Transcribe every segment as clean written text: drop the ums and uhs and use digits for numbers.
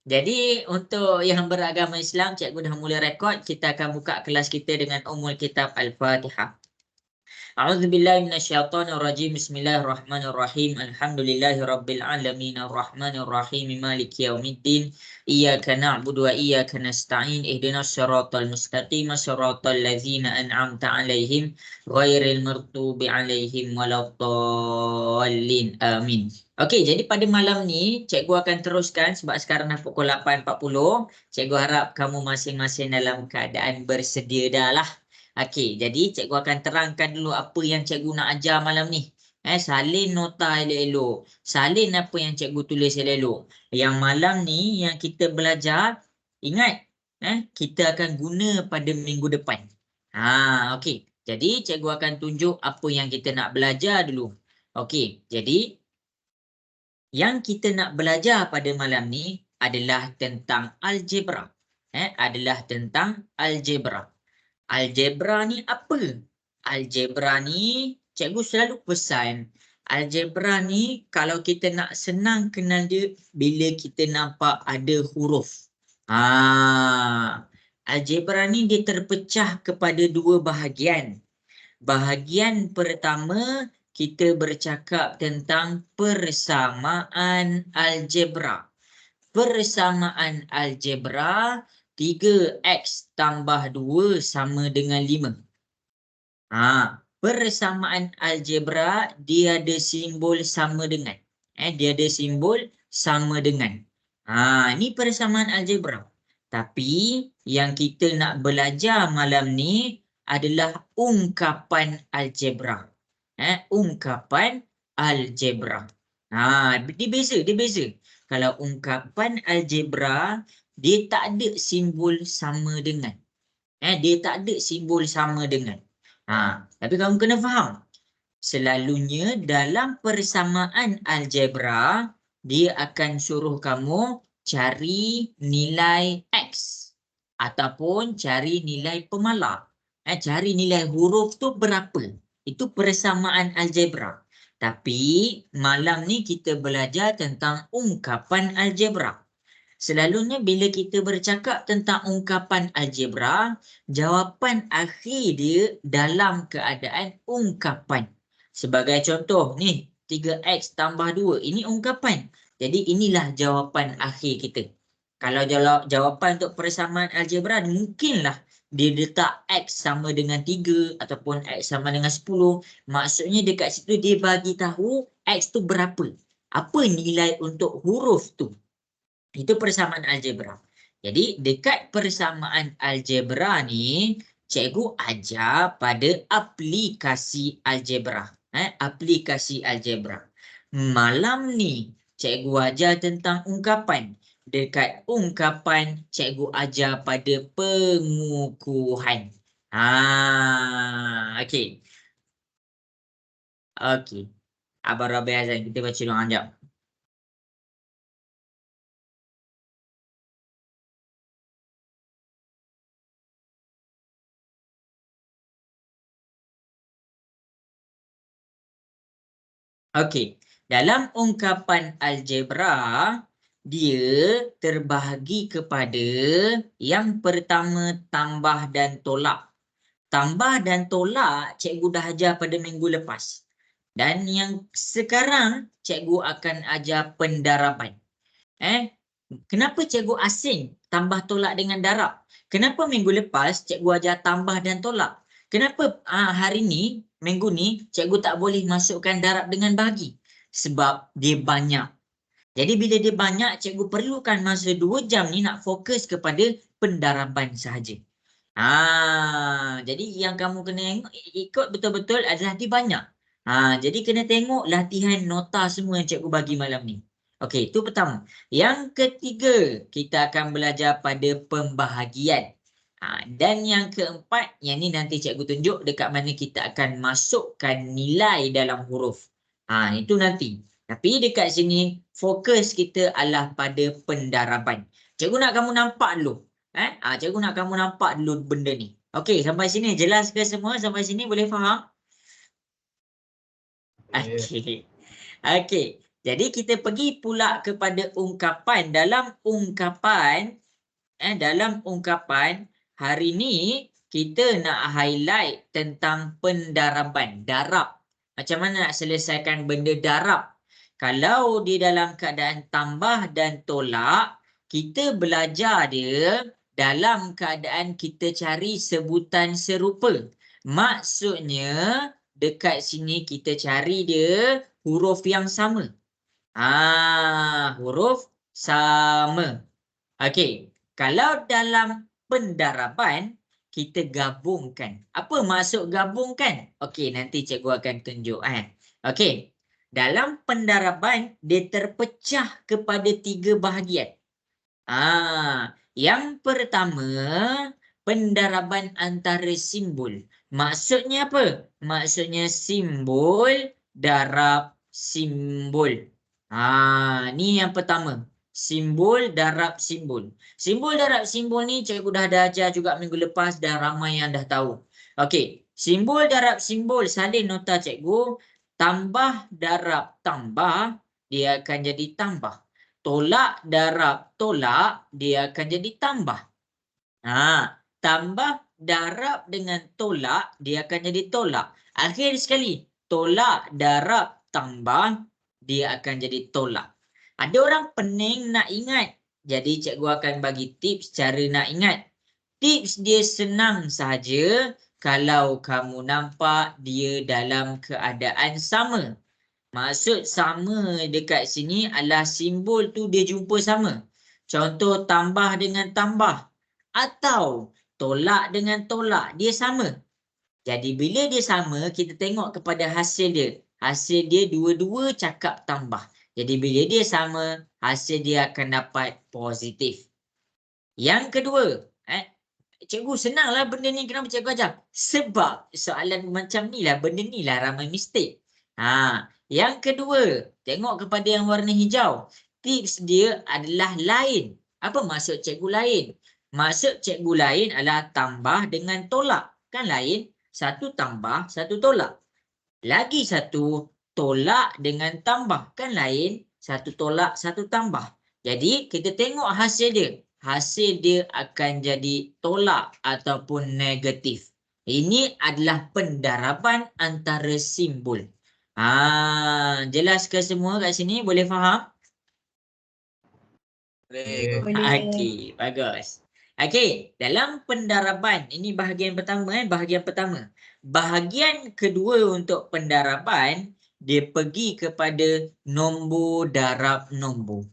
Jadi untuk yang beragama Islam, cikgu dah mula rekod. Kita akan buka kelas kita dengan Ummul Kitab Al-Fatihah. A'udzubillahi minasyaitonirrajim. Bismillahirrahmanirrahim. Alhamdulillahirabbil alamin arrahmanirrahim maliki yaumiddin. Iyyaka na'budu wa iyyaka nasta'in. Ihdinas siratal mustaqim siratal ladzina an'amta 'alaihim ghairil maghdubi 'alaihim waladdallin. Amin. Okey, jadi pada malam ni cikgu akan teruskan sebab sekarang dah pukul 8.40. Cikgu harap kamu masing-masing dalam keadaan bersedia dah lah. Okey, jadi cikgu akan terangkan dulu apa yang cikgu nak ajar malam ni. Salin nota elok-elok. Salin apa yang cikgu tulis elok-elok. Yang malam ni yang kita belajar, ingat, kita akan guna pada minggu depan. Okey. Jadi cikgu akan tunjuk apa yang kita nak belajar dulu. Okey, jadi yang kita nak belajar pada malam ni adalah tentang algebra. Adalah tentang algebra. Algebra ni apa? Algebra ni cikgu selalu pesan. Algebra ni kalau kita nak senang kenal dia bila kita nampak ada huruf. Algebra ni dia terpecah kepada dua bahagian. Bahagian pertama kita bercakap tentang persamaan algebra. Persamaan algebra 3x tambah 2 sama dengan 5. Persamaan algebra dia ada simbol sama dengan. Dia ada simbol sama dengan. Ini persamaan algebra. Tapi yang kita nak belajar malam ni adalah ungkapan algebra. Ungkapan algebra. Dia beza. Kalau ungkapan algebra dia tak ada simbol sama dengan. Dia tak ada simbol sama dengan. Tapi kamu kena faham. Selalunya dalam persamaan algebra dia akan suruh kamu cari nilai X ataupun cari nilai pemalar. Cari nilai huruf tu berapa. Itu persamaan algebra. Tapi malam ni kita belajar tentang ungkapan algebra. Selalunya bila kita bercakap tentang ungkapan algebra, jawapan akhir dia dalam keadaan ungkapan. Sebagai contoh ni, 3x tambah 2. Ini ungkapan. Jadi inilah jawapan akhir kita. Kalau jawapan untuk persamaan algebra, mungkinlah dia letak x sama dengan 3 ataupun x sama dengan 10. Maksudnya dekat situ dia bagi tahu x tu berapa. Apa nilai untuk huruf tu. Itu persamaan algebra. Jadi dekat persamaan algebra ni, cikgu ajar pada aplikasi algebra. Aplikasi algebra. Malam ni cikgu ajar tentang ungkapan. Dekat ungkapan cikgu ajar pada pengukuhan. Okey. Okey. Abang Rabi Azan, kita baca doa sekejap. Okey, dalam ungkapan algebra, dia terbahagi kepada yang pertama tambah dan tolak. Tambah dan tolak cikgu dah ajar pada minggu lepas. Dan yang sekarang cikgu akan ajar pendaraban. Kenapa cikgu asing tambah tolak dengan darab? Kenapa minggu lepas cikgu ajar tambah dan tolak? Kenapa hari ni, minggu ni, cikgu tak boleh masukkan darab dengan bahagi? Sebab dia banyak. Jadi bila dia banyak, cikgu perlukan masa 2 jam ni nak fokus kepada pendaraban sahaja. Jadi yang kamu kena ikut betul-betul adalah dia banyak. Jadi kena tengok latihan nota semua yang cikgu bagi malam ni. Okey, itu pertama. Yang ketiga, kita akan belajar pada pembahagian. Dan yang keempat, yang ni nanti cikgu tunjuk dekat mana kita akan masukkan nilai dalam huruf. Itu nanti. Tapi dekat sini, fokus kita adalah pada pendaraban. Cikgu nak kamu nampak dulu. Cikgu nak kamu nampak dulu benda ni. Okey, sampai sini jelas ke semua? Sampai sini boleh faham? Okey. Okey. Jadi kita pergi pula kepada ungkapan. Dalam ungkapan hari ni kita nak highlight tentang pendaraban, darab. Macam mana nak selesaikan benda darab? Kalau di dalam keadaan tambah dan tolak, kita belajar dia dalam keadaan kita cari sebutan serupa. Maksudnya dekat sini kita cari dia huruf yang sama. Huruf sama. Okey, kalau dalam pendaraban kita gabungkan. Apa maksud gabungkan? Okey, nanti cikgu akan tunjuk Okey. Dalam pendaraban dia terpecah kepada 3 bahagian. Yang pertama, pendaraban antara simbol. Maksudnya apa? Maksudnya simbol darab simbol. Ni yang pertama. Simbol darab simbol. Simbol darab simbol ni cikgu dah ajar juga minggu lepas dan ramai yang dah tahu. Okey, simbol darab simbol salin nota cikgu. Tambah darab tambah, dia akan jadi tambah. Tolak darab tolak, dia akan jadi tambah. Tambah darab dengan tolak, dia akan jadi tolak. Akhir sekali, tolak darab tambah, dia akan jadi tolak. Ada orang pening nak ingat. Jadi cikgu akan bagi tips cara nak ingat. Tips dia senang sahaja kalau kamu nampak dia dalam keadaan sama. Maksud sama dekat sini adalah simbol tu dia jumpa sama. Contoh tambah dengan tambah. Atau tolak dengan tolak. Dia sama. Jadi bila dia sama, kita tengok kepada hasil dia. Hasil dia dua-dua cakap tambah. Jadi bila dia sama, hasil dia akan dapat positif. Yang kedua, cikgu senanglah benda ni kenapa cikgu ajar? Sebab soalan macam ni lah, benda ni lah ramai mistake. Yang kedua, tengok kepada yang warna hijau. Tips dia adalah lain. Apa maksud cikgu lain? Maksud cikgu lain adalah tambah dengan tolak. Kan lain? Satu tambah, satu tolak. Lagi satu, tolak dengan tambah. Kan lain? Satu tolak, satu tambah. Jadi, kita tengok hasil dia. Hasil dia akan jadi tolak ataupun negatif. Ini adalah pendaraban antara simbol. Jelas ke semua kat sini? Boleh faham? Boleh. Okey, bagus. Okey, dalam pendaraban, ini bahagian pertama bahagian pertama. Bahagian kedua untuk pendaraban, dia pergi kepada nombor darab nombor.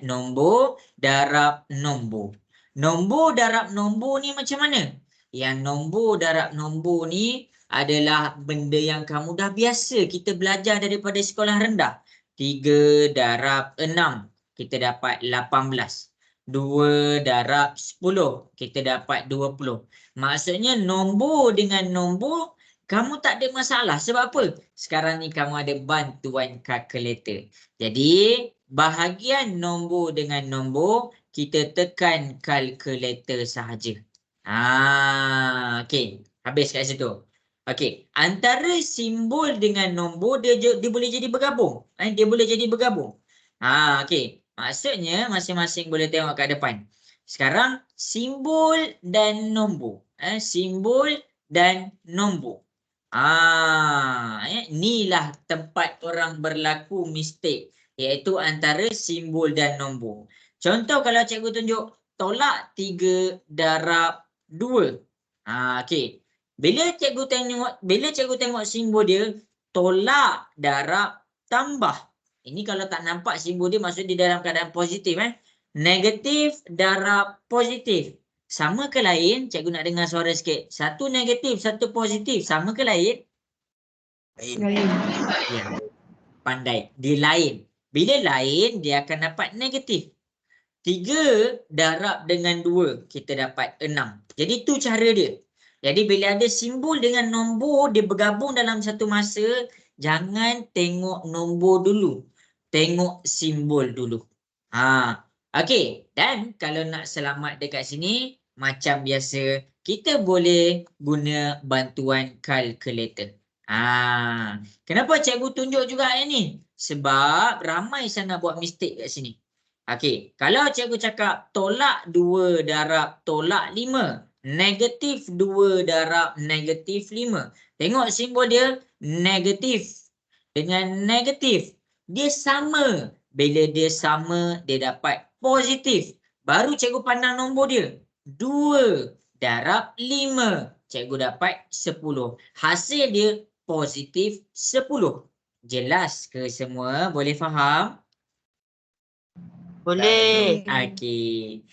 Nombor darab nombor. Nombor darab nombor ni macam mana? Yang nombor darab nombor ni adalah benda yang kamu dah biasa kita belajar daripada sekolah rendah. 3 darab 6. Kita dapat 18. 2 darab 10. Kita dapat 20. Maksudnya nombor dengan nombor kamu tak ada masalah. Sebab apa? Sekarang ni kamu ada bantuan kalkulator. Jadi bahagian nombor dengan nombor kita tekan kalkulator sahaja. Okey. Habis kat situ. Okey. Antara simbol dengan nombor dia boleh jadi bergabung. Dia boleh jadi bergabung. Okey. Maksudnya masing-masing boleh tengok kat depan. Sekarang simbol dan nombor. Simbol dan nombor. Inilah tempat orang berlaku mistake. Iaitu antara simbol dan nombor. Contoh kalau cikgu tunjuk tolak 3 darab 2. Okey. Bila cikgu tengok simbol dia tolak darab tambah. Ini kalau tak nampak simbol dia maksud dia dalam keadaan positif. Negatif darab positif. Sama ke lain? Cikgu nak dengar suara sikit. Satu negatif, satu positif. Sama ke lain? Lain. Ya. Pandai. Dia lain. Bila lain, dia akan dapat negatif. 3 darab dengan 2. Kita dapat 6. Jadi tu cara dia. Jadi bila ada simbol dengan nombor, dia bergabung dalam satu masa. Jangan tengok nombor dulu. Tengok simbol dulu. Okey. Dan kalau nak selamat dekat sini, macam biasa, kita boleh guna bantuan kalkulator. Kenapa cikgu tunjuk juga yang ni? Sebab ramai sangat buat mistake kat sini. Okey, kalau cikgu cakap tolak 2 darab tolak 5, negatif 2 darab negatif 5. Tengok simbol dia, negatif dengan negatif. Dia sama. Bila dia sama, dia dapat positif. Baru cikgu pandang nombor dia. 2 darab 5. Cikgu dapat 10. Hasil dia positif 10. Jelas ke semua? Boleh faham? Boleh. Okey.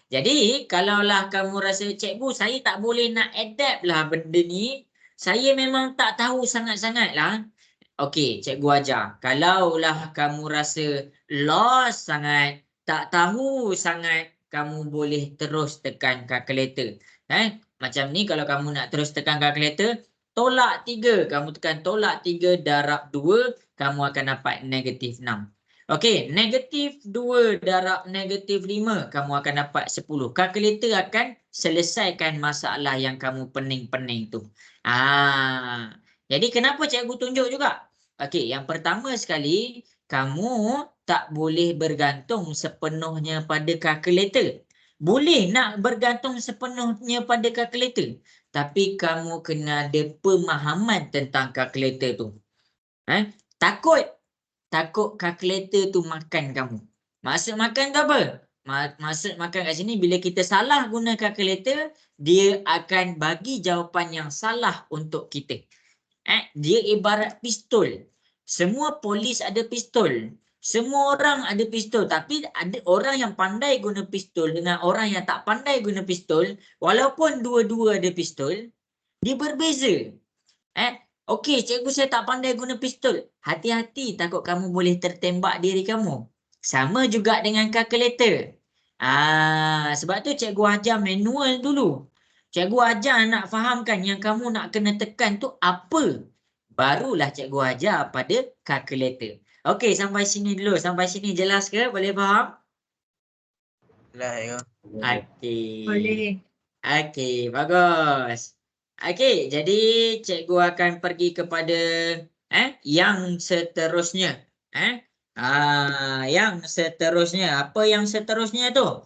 Jadi, kalaulah kamu rasa cikgu, saya tak boleh nak adapt lah benda ni. Saya memang tak tahu sangat-sangat lah. Okey, cikgu ajar. Kalaulah kamu rasa lost sangat, tak tahu sangat, kamu boleh terus tekan kalkulator. Macam ni kalau kamu nak terus tekan kalkulator, tolak 3. Kamu tekan tolak 3 darab 2, kamu akan dapat negatif 6. Okey, negatif 2 darab negatif 5, kamu akan dapat 10. Kalkulator akan selesaikan masalah yang kamu pening-pening tu. Jadi kenapa cikgu tunjuk juga? Okey, yang pertama sekali, kamu tak boleh bergantung sepenuhnya pada kalkulator. Boleh nak bergantung sepenuhnya pada kalkulator, tapi kamu kena ada pemahaman tentang kalkulator tu. Takut kalkulator tu makan kamu. Maksud makan tu apa? Maksud makan kat sini, bila kita salah guna kalkulator, dia akan bagi jawapan yang salah untuk kita. Dia ibarat pistol. Semua polis ada pistol. Semua orang ada pistol. Tapi ada orang yang pandai guna pistol dengan orang yang tak pandai guna pistol. Walaupun dua-dua ada pistol, dia berbeza. Okey, cikgu saya tak pandai guna pistol. Hati-hati, takut kamu boleh tertembak diri kamu. Sama juga dengan kalkulator. Sebab tu cikgu ajar manual dulu. Cikgu ajar nak fahamkan yang kamu nak kena tekan tu apa. Barulah cikgu ajar pada kalkulator. Okey, sampai sini dulu. Sampai sini jelas ke? Boleh faham? Boleh. Okey. Boleh. Okey, bagus. Okey, jadi cikgu akan pergi kepada yang seterusnya. Yang seterusnya. Apa yang seterusnya tu?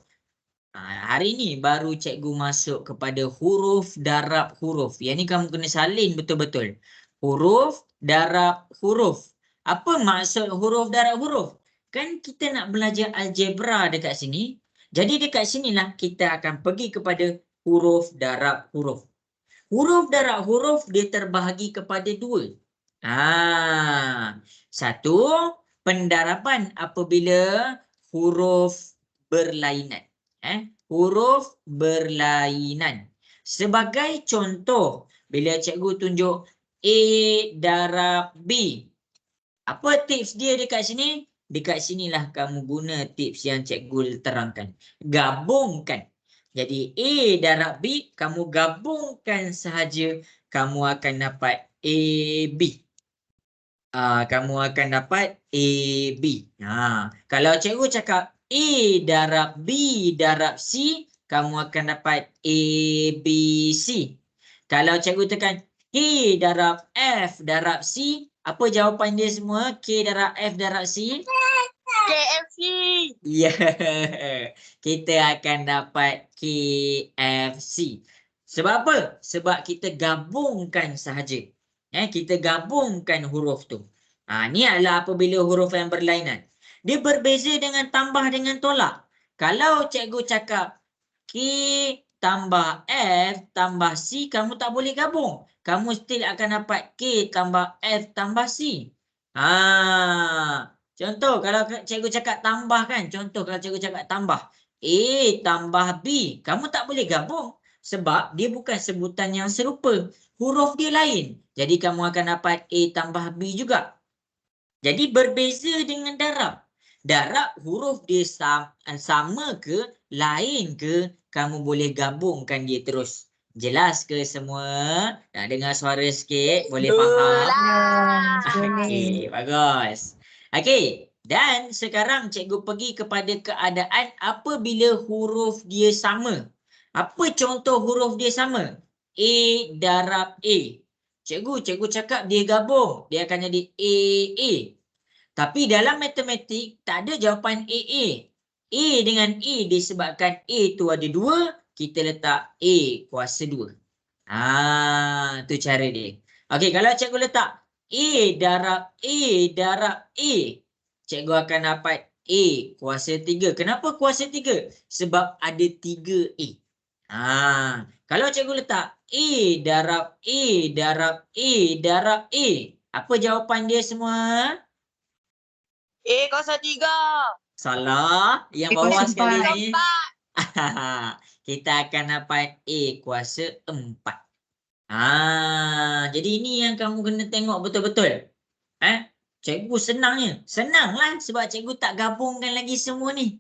Hari ni baru cikgu masuk kepada huruf darab huruf. Yang ni kamu kena salin betul-betul. Huruf darab huruf. Apa maksud huruf darab huruf? Kan kita nak belajar algebra dekat sini. Jadi dekat sinilah kita akan pergi kepada huruf darab huruf. Huruf darab huruf dia terbahagi kepada 2. Satu, pendaraban apabila huruf berlainan. Huruf berlainan. Sebagai contoh, bila cikgu tunjuk A darab B. Apa tips dia dekat sini? Dekat sinilah kamu guna tips yang cikgu terangkan. Gabungkan. Jadi A darab B, kamu gabungkan sahaja, kamu akan dapat AB. Kamu akan dapat AB. Kalau cikgu cakap A darab B darab C, kamu akan dapat ABC. Kalau cikgu tekan K darab F darab C, apa jawapan dia semua? K darab F darab C? KFC. Ya, kita akan dapat KFC. Sebab apa? Sebab kita gabungkan sahaja. Kita gabungkan huruf tu. Ni adalah apabila huruf yang berlainan. Dia berbeza dengan tambah dengan tolak. Kalau cikgu cakap K tambah F tambah C, kamu tak boleh gabung. Kamu still akan dapat K tambah F tambah C. Contoh kalau cikgu cakap tambah kan. Contoh kalau cikgu cakap tambah A tambah B. Kamu tak boleh gabung. Sebab dia bukan sebutan yang serupa. Huruf dia lain. Jadi kamu akan dapat A tambah B juga. Jadi berbeza dengan darab. Darab huruf dia sama ke, lain ke, kamu boleh gabungkan dia terus. Jelas ke semua? Nak dengar suara sikit? Boleh faham? Okey, bagus. Okey, dan sekarang cikgu pergi kepada keadaan apabila huruf dia sama. Apa contoh huruf dia sama? A darab A. Cikgu cakap dia gabung. Dia akan jadi AA. Tapi dalam matematik tak ada jawapan AA. A dengan A disebabkan A tu ada 2, kita letak A kuasa 2. Tu cara dia. Okey, kalau cikgu letak A darab A darab A, cikgu akan dapat A kuasa 3. Kenapa kuasa 3? Sebab ada 3 A. Kalau cikgu letak A darab A darab A darab A, apa jawapan dia semua? kuasa 3. Salah. Yang A bawah kuasa sekali 4. ni. Kita akan dapat A kuasa 4. Jadi ini yang kamu kena tengok betul-betul. Cikgu senangnya. Senanglah sebab cikgu tak gabungkan lagi semua ni.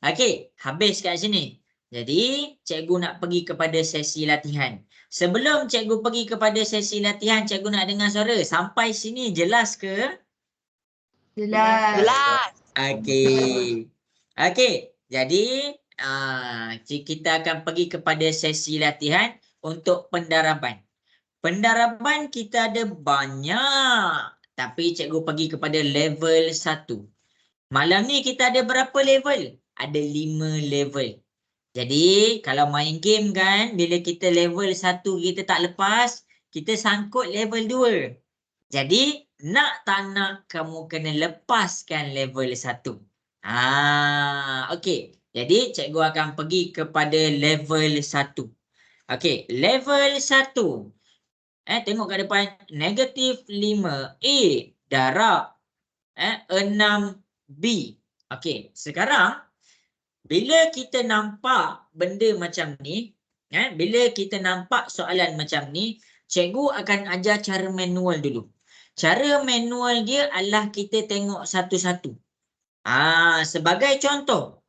Okey, habis kat sini. Jadi, cikgu nak pergi kepada sesi latihan. Sebelum cikgu pergi kepada sesi latihan, cikgu nak dengar suara. Sampai sini jelas ke? Jelas. Jelas. Okey. Okey, jadi kita akan pergi kepada sesi latihan untuk pendaraban. Pendaraban kita ada banyak. Tapi cikgu pergi kepada level 1. Malam ni kita ada berapa level? Ada 5 level. Jadi kalau main game kan, bila kita level 1 kita tak lepas, kita sangkut level 2. Jadi nak tak nak kamu kena lepaskan level 1. Okey. Jadi cikgu akan pergi kepada level 1. Okey, level 1. Tengok kat depan, negatif 5A darab 6B. Okey, sekarang bila kita nampak benda macam ni, bila kita nampak soalan macam ni, cikgu akan ajar cara manual dulu. Cara manual dia adalah kita tengok satu-satu. Sebagai contoh,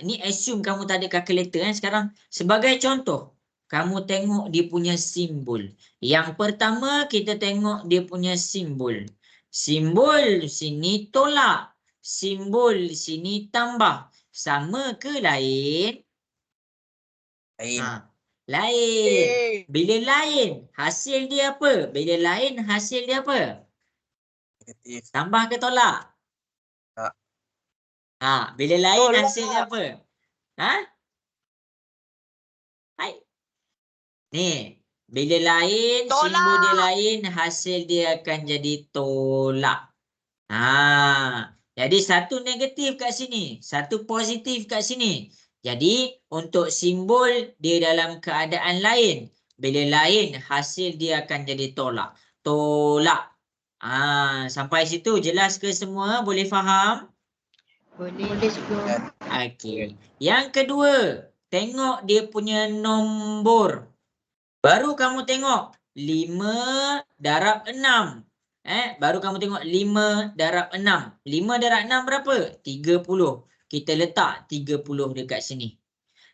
ni assume kamu tak ada calculator sekarang. Sebagai contoh, kamu tengok dia punya simbol. Yang pertama kita tengok dia punya simbol. Simbol sini tolak. Simbol sini tambah. Sama ke lain? Lain. Lain. Bila lain, hasil dia apa? Bila lain, hasil dia apa? Negatif. Tambah ke tolak? Tak. Bila lain, Tolak. hasil dia apa? Hai. Ni, bila lain, Tolak. simbol dia lain, hasil dia akan jadi tolak. Jadi satu negatif kat sini, satu positif kat sini. Jadi untuk simbol dia dalam keadaan lain. Bila lain, hasil dia akan jadi tolak. Tolak. Sampai situ jelas ke semua? Boleh faham? Boleh cikgu. Okey. Yang kedua, tengok dia punya nombor. Baru kamu tengok 5 darab 6. Baru kamu tengok 5 darab 6. 5 darab 6 berapa? 30. Kita letak 30 dekat sini.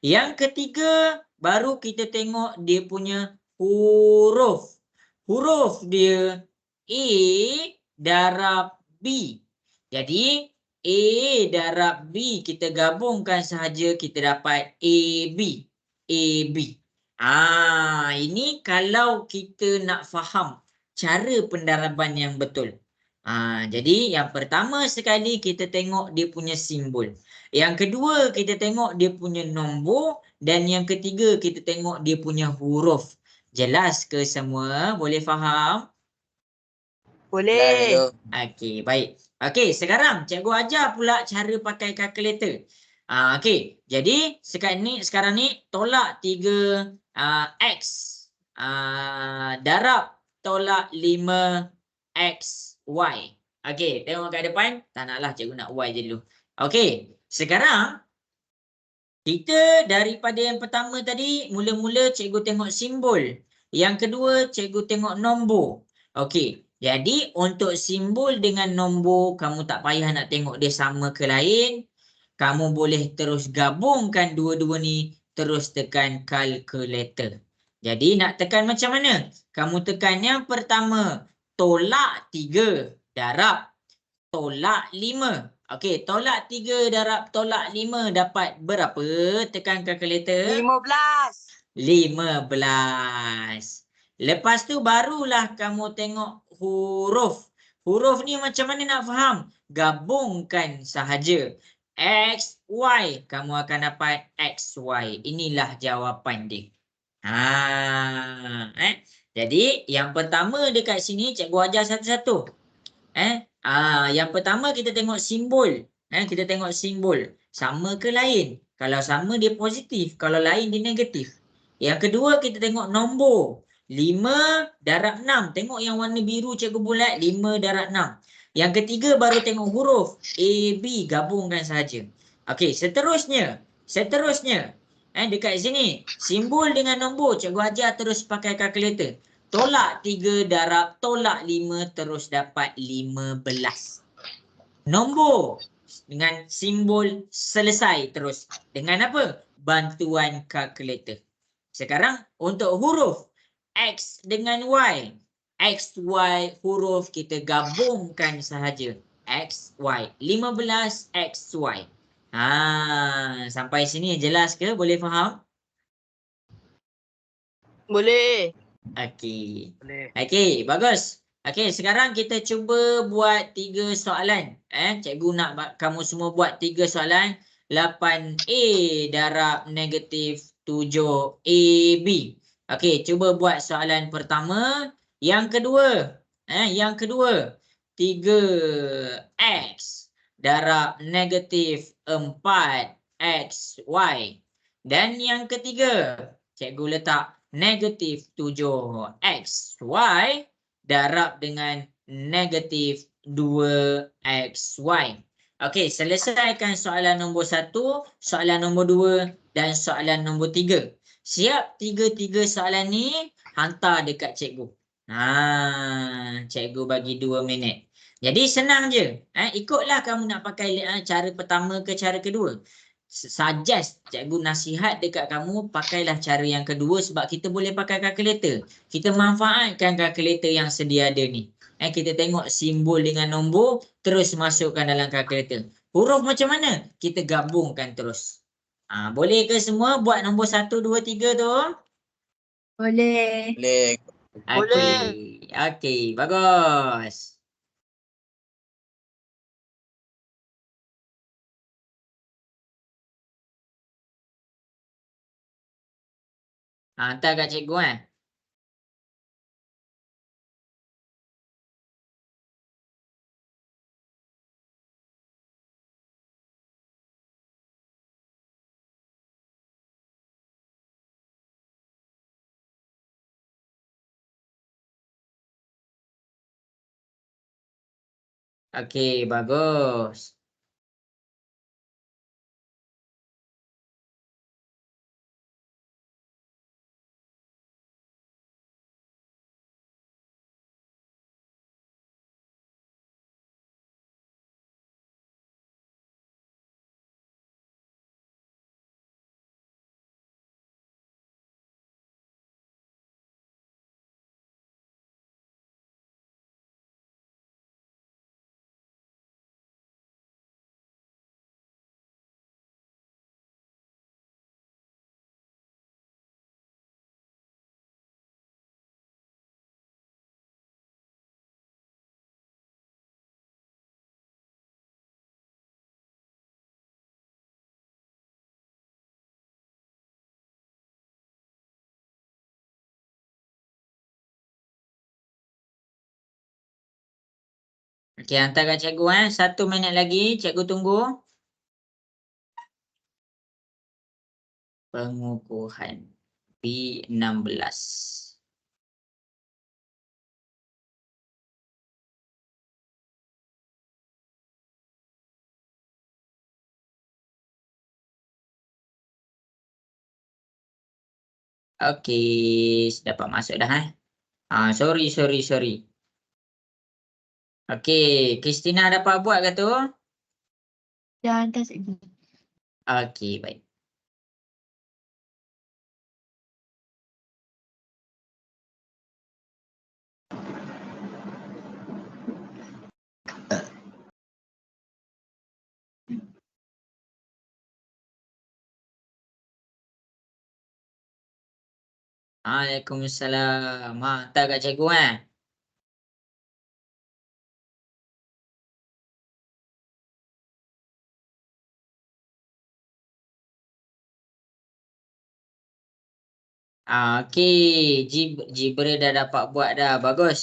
Yang ketiga, baru kita tengok dia punya huruf. Huruf dia A darab B. Jadi, A darab B kita gabungkan sahaja, kita dapat AB. AB. Ini kalau kita nak faham cara pendaraban yang betul. Jadi yang pertama sekali kita tengok dia punya simbol. Yang kedua kita tengok dia punya nombor. Dan yang ketiga kita tengok dia punya huruf. Jelas ke semua? Boleh faham? Boleh. Okey, baik. Okey, sekarang cikgu ajar pula cara pakai kalkulator. Okey, jadi sekarang ni tolak 3 X darab tolak 5 X Y. Okey, tengok kat depan. Tak naklah cikgu nak Y je dulu. Okey, sekarang kita daripada yang pertama tadi, mula-mula cikgu tengok simbol. Yang kedua, cikgu tengok nombor. Okey, jadi untuk simbol dengan nombor, kamu tak payah nak tengok dia sama ke lain. Kamu boleh terus gabungkan dua-dua ni, terus tekan calculator. Jadi nak tekan macam mana? Kamu tekan yang pertama, tolak 3 darab tolak 5. Okey, tolak 3 darab tolak 5 dapat berapa? Tekan kalkulator. 15. 15. Lepas tu barulah kamu tengok huruf. Huruf ni macam mana nak faham? Gabungkan sahaja. X, Y. Kamu akan dapat XY. Inilah jawapan dia. Jadi yang pertama dekat sini cikgu ajar satu-satu. Yang pertama kita tengok simbol. Kita tengok simbol. Sama ke lain? Kalau sama dia positif, kalau lain dia negatif. Yang kedua kita tengok nombor. 5 darab 6. Tengok yang warna biru cikgu bulat 5 darab 6. Yang ketiga baru tengok huruf A, B, gabungkan sahaja. Okey, seterusnya. Dekat sini simbol dengan nombor cikgu ajar terus pakai kalkulator. Tolak 3 darab tolak 5 terus dapat 15. Nombor dengan simbol selesai terus. Dengan apa? Bantuan kalkulator. Sekarang untuk huruf X dengan Y. X, Y huruf kita gabungkan sahaja. X, Y. 15 X, Y. Sampai sini jelas ke? Boleh faham? Boleh. Okey. Boleh. Okey, bagus. Okey, sekarang kita cuba buat 3 soalan. Cikgu nak kamu semua buat 3 soalan. 8A darab negatif 7AB. Okey, cuba buat soalan pertama. Yang kedua. 3X darab negatif 4XY. Dan yang ketiga, cikgu letak negatif 7XY darab dengan negatif 2XY. Okey, selesaikan soalan nombor 1, soalan nombor 2 dan soalan nombor 3. Siap 3 soalan ni, hantar dekat cikgu. Cikgu bagi 2 minit. Jadi senang je. Ikutlah kamu nak pakai cara pertama ke cara kedua. Suggest, cikgu nasihat dekat kamu pakailah cara yang kedua sebab kita boleh pakai kalkulator. Kita manfaatkan kalkulator yang sedia ada ni. Kita tengok simbol dengan nombor terus masukkan dalam kalkulator. Huruf macam mana? Kita gabungkan terus. Boleh ke semua buat nombor 1, 2, 3 tu? Boleh. Boleh. Okey, bagus. Hantar kat cikgu Okey, bagus. Okey, hantar kat cikgu 1 minit lagi, cikgu tunggu. Pengukuhan B16. Okey, dapat masuk dah sorry. Okey, Christina dapat buat ke tu? Dah hantar cikgu. Okey, baik. Waalaikumsalam. Hantar kat cikgu Okey, Jibra dah dapat buat dah. Bagus.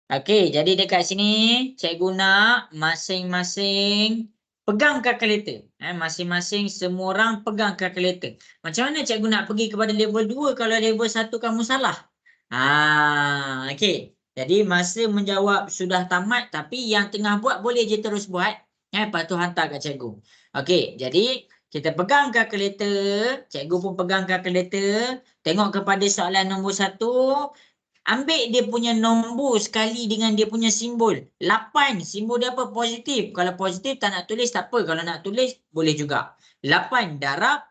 Okey, jadi dekat sini cikgu nak masing-masing pegang kalkulator. Masing-masing semua orang pegang kalkulator. Macam mana cikgu nak pergi kepada level 2 kalau level 1 kamu salah? Okey. Jadi masa menjawab sudah tamat tapi yang tengah buat boleh je terus buat. Lepas tu hantar kat cikgu. Okey, jadi kita pegang kalkulator, cikgu pun pegang kalkulator, tengok kepada soalan nombor 1, ambil dia punya nombor sekali dengan dia punya simbol. 8, simbol dia apa? Positif. Kalau positif tak nak tulis tak apa, kalau nak tulis boleh juga. 8 darab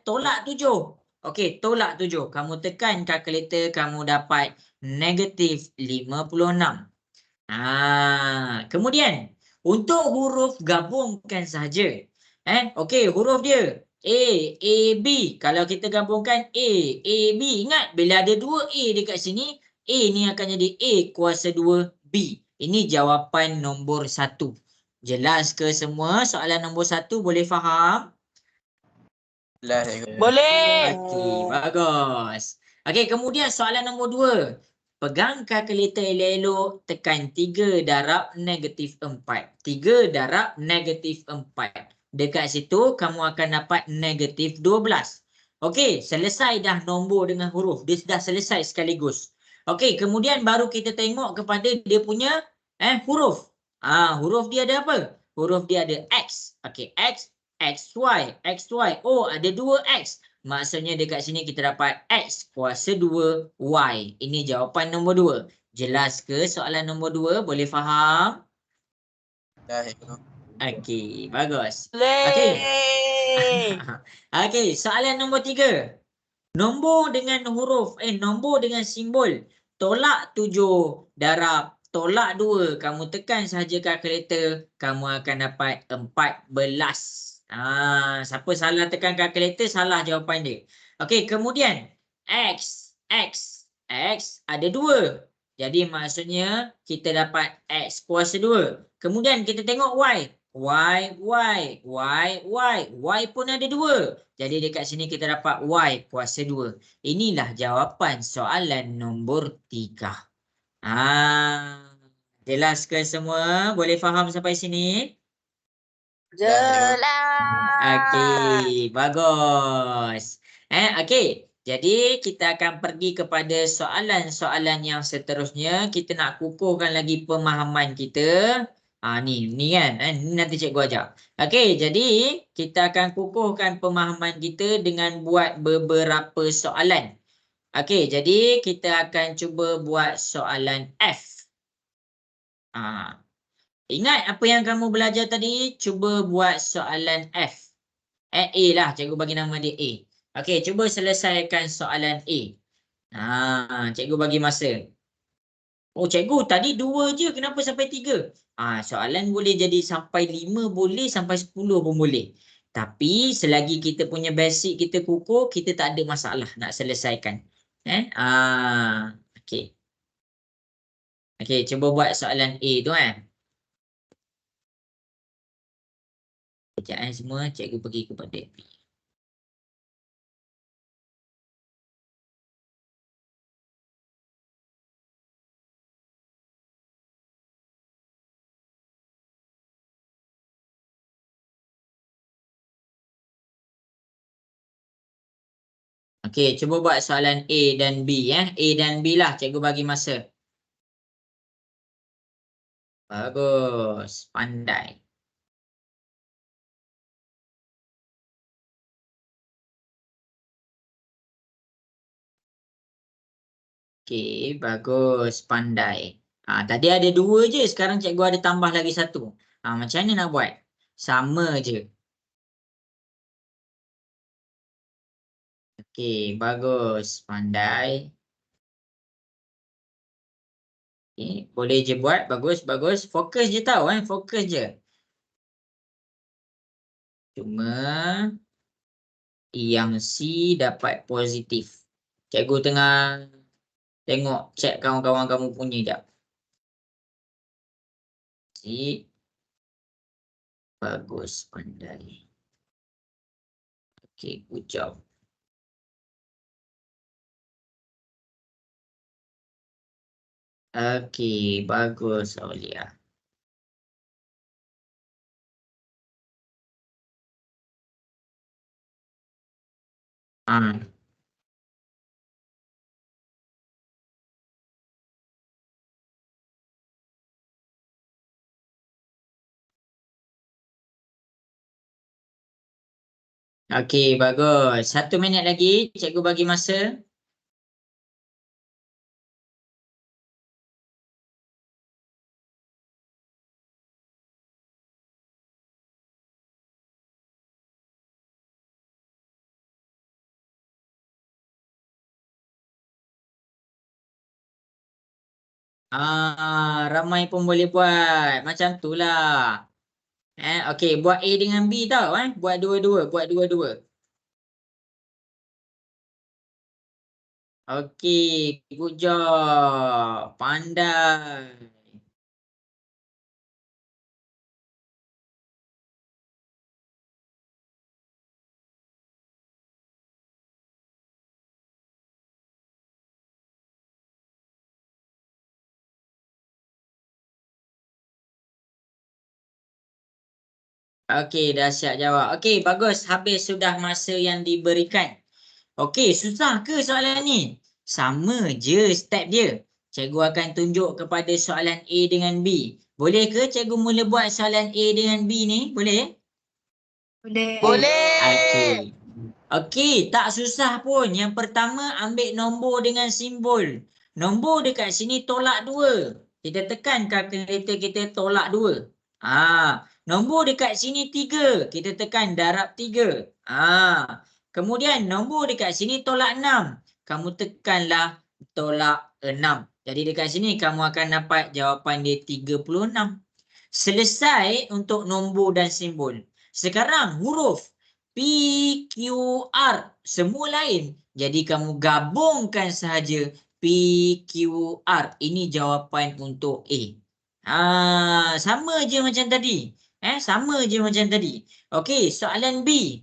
tolak 7. Okey, tolak 7. Kamu tekan kalkulator, kamu dapat negatif 56. Kemudian untuk huruf gabungkan saja. Okey, huruf dia A, B. Kalau kita gabungkan A, B. Ingat bila ada 2 A dekat sini, A ni akan jadi A kuasa 2 B. Ini jawapan nombor 1. Jelas ke semua? Soalan nombor 1 boleh faham? Jelas cikgu. Boleh. Okey, bagus. Okey, kemudian soalan nombor 2. Pegang kalkulator elok-elok, tekan 3 darab negatif 4. 3 darab negatif 4. Dekat situ kamu akan dapat negatif 12. Okey, selesai dah nombor dengan huruf. Dia sudah selesai sekaligus. Okey, kemudian baru kita tengok kepada dia punya huruf. Huruf dia ada apa? Huruf dia ada X. Okey, X, XY. Oh, ada 2 X. Maksudnya dekat sini kita dapat X kuasa 2 Y. Ini jawapan nombor 2. Jelas ke soalan nombor 2? Boleh faham? Jelas cikgu. Okey, bagus. Boleh. Okey, soalan nombor 3. Nombor dengan huruf, nombor dengan simbol. Tolak 7 darab tolak 2. Kamu tekan sahaja kalkulator, kamu akan dapat 14. Siapa salah tekan kalkulator, salah jawapan dia. Okey, kemudian X ada 2. Jadi maksudnya kita dapat X kuasa 2. Kemudian kita tengok Y. Y pun ada 2. Jadi dekat sini kita dapat Y kuasa 2. Inilah jawapan soalan nombor 3. Jelas ke semua? Boleh faham sampai sini? Jelas. Okey, bagus. Okey. Jadi kita akan pergi kepada soalan-soalan yang seterusnya. Kita nak kukuhkan lagi pemahaman kita. Ni kan. Ni nanti cikgu ajar. Okey, jadi kita akan kukuhkan pemahaman kita dengan buat beberapa soalan. Okey, jadi kita akan cuba buat soalan F. Ingat apa yang kamu belajar tadi? Cuba buat soalan F. A lah, cikgu bagi nama dia A. Okey, cuba selesaikan soalan A. Cikgu bagi masa. Oh, cikgu tadi 2 je, kenapa sampai 3? Soalan boleh jadi sampai 5 boleh, sampai 10 pun boleh. Tapi selagi kita punya basic kita kukuh, kita tak ada masalah nak selesaikan. Okey. Okey, cuba buat soalan A tu Sekejap semua, cikgu pergi kepada B. Okey, cuba buat soalan A dan B A dan B lah, cikgu bagi masa. Bagus, pandai. Okey, bagus, pandai. Tadi ada 2 je, sekarang cikgu ada tambah lagi 1. Macam mana nak buat? Sama je. Okey, bagus, pandai. Okay, boleh je buat, bagus. Fokus je tau, fokus je. Cuma yang C dapat positif. Cikgu tengah tengok cek kawan-kawan kamu punya jap. C bagus, pandai. Okey, good job. Okey, bagus Aulia. Ah. Okey, bagus. 1 minit lagi, cikgu bagi masa. Ramai pun boleh buat. Macam tu lah. Okey, buat A dengan B tau. Buat dua-dua, buat dua-dua. Okey, good job. Pandai. Okey, dah siap jawab. Okey, bagus. Habis sudah masa yang diberikan. Okey, susah ke soalan ni? Sama je step dia. Cikgu akan tunjuk kepada soalan A dengan B. Boleh ke cikgu mula buat soalan A dengan B ni? Boleh? Boleh. Okey. Okey, tak susah pun. Yang pertama, ambil nombor dengan simbol. Nombor dekat sini tolak 2. Kita tekan kalkulator kita tolak 2. Nombor dekat sini 3. Kita tekan darab 3. Kemudian nombor dekat sini tolak 6. Kamu tekanlah tolak 6. Jadi dekat sini kamu akan dapat jawapan dia 36. Selesai untuk nombor dan simbol. Sekarang huruf P, Q, R semua lain. Jadi kamu gabungkan sahaja P, Q, R. Ini jawapan untuk A. Sama je macam tadi. Sama je macam tadi. Okey, soalan B.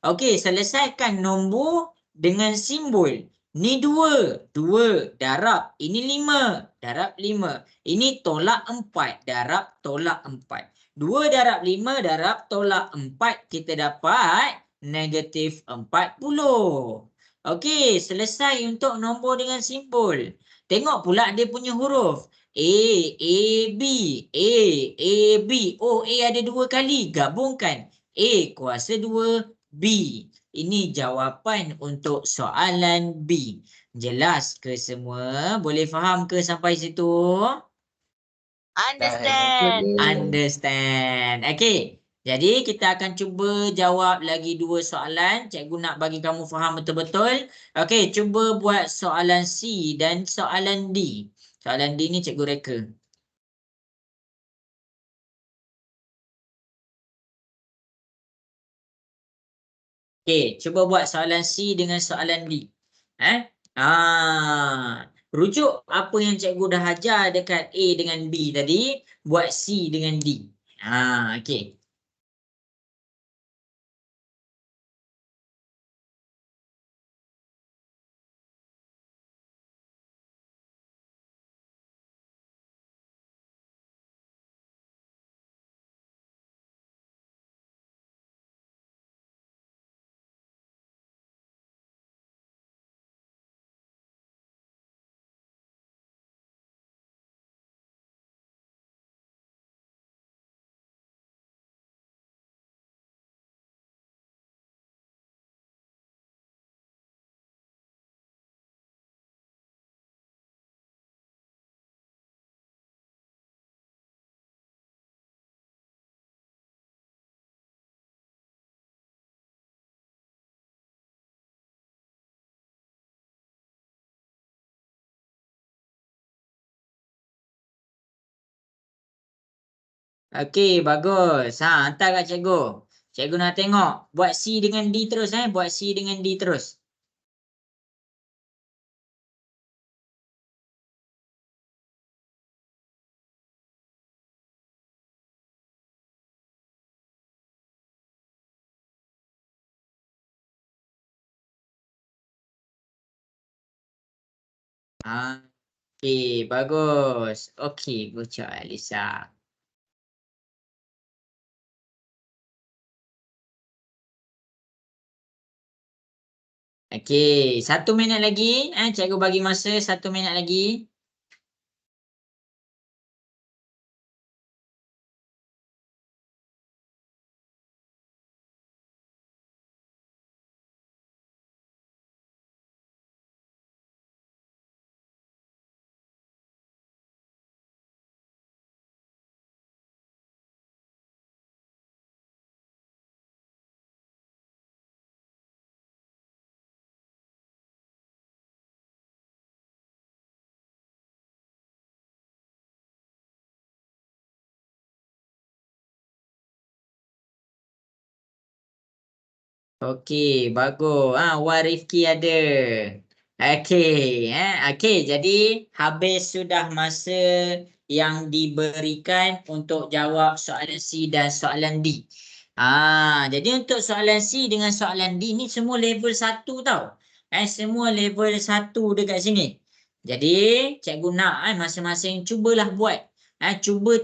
Okey, selesaikan nombor dengan simbol. Ni 2. 2 darab. Ini 5. Darab 5. Ini tolak 4. Darab tolak 4. 2 darab 5 darab tolak 4. Kita dapat negatif 40. Okey, selesai untuk nombor dengan simbol. Tengok pula dia punya huruf. A, A, B. A, A, B. Oh, A ada 2 kali. Gabungkan. A kuasa 2, B. Ini jawapan untuk soalan B. Jelas ke semua? Boleh faham ke sampai situ? Understand. Understand. Okey. Jadi kita akan cuba jawab lagi 2 soalan. Cikgu nak bagi kamu faham betul-betul. Okey, cuba buat soalan C dan soalan D. Soalan D ni cikgu reka. Okey, cuba buat soalan C dengan soalan D. Rujuk apa yang cikgu dah ajar dekat A dengan B tadi, buat C dengan D. Okey. Okey, bagus. Hantar kat cikgu. Cikgu nak tengok. Buat C dengan D terus. Buat C dengan D terus. Okey, bagus. Okey, good job Alisa. Okey, 1 minit lagi. Cikgu bagi masa 1 minit lagi. Okey, bagus. Wan Rifki ada. Okey, okey. Jadi habis sudah masa yang diberikan untuk jawab soalan C dan soalan D. Jadi untuk soalan C dengan soalan D ni semua level 1 tau. Semua level 1 dekat sini. Jadi cikgu nak masing-masing cubalah buat. Cuba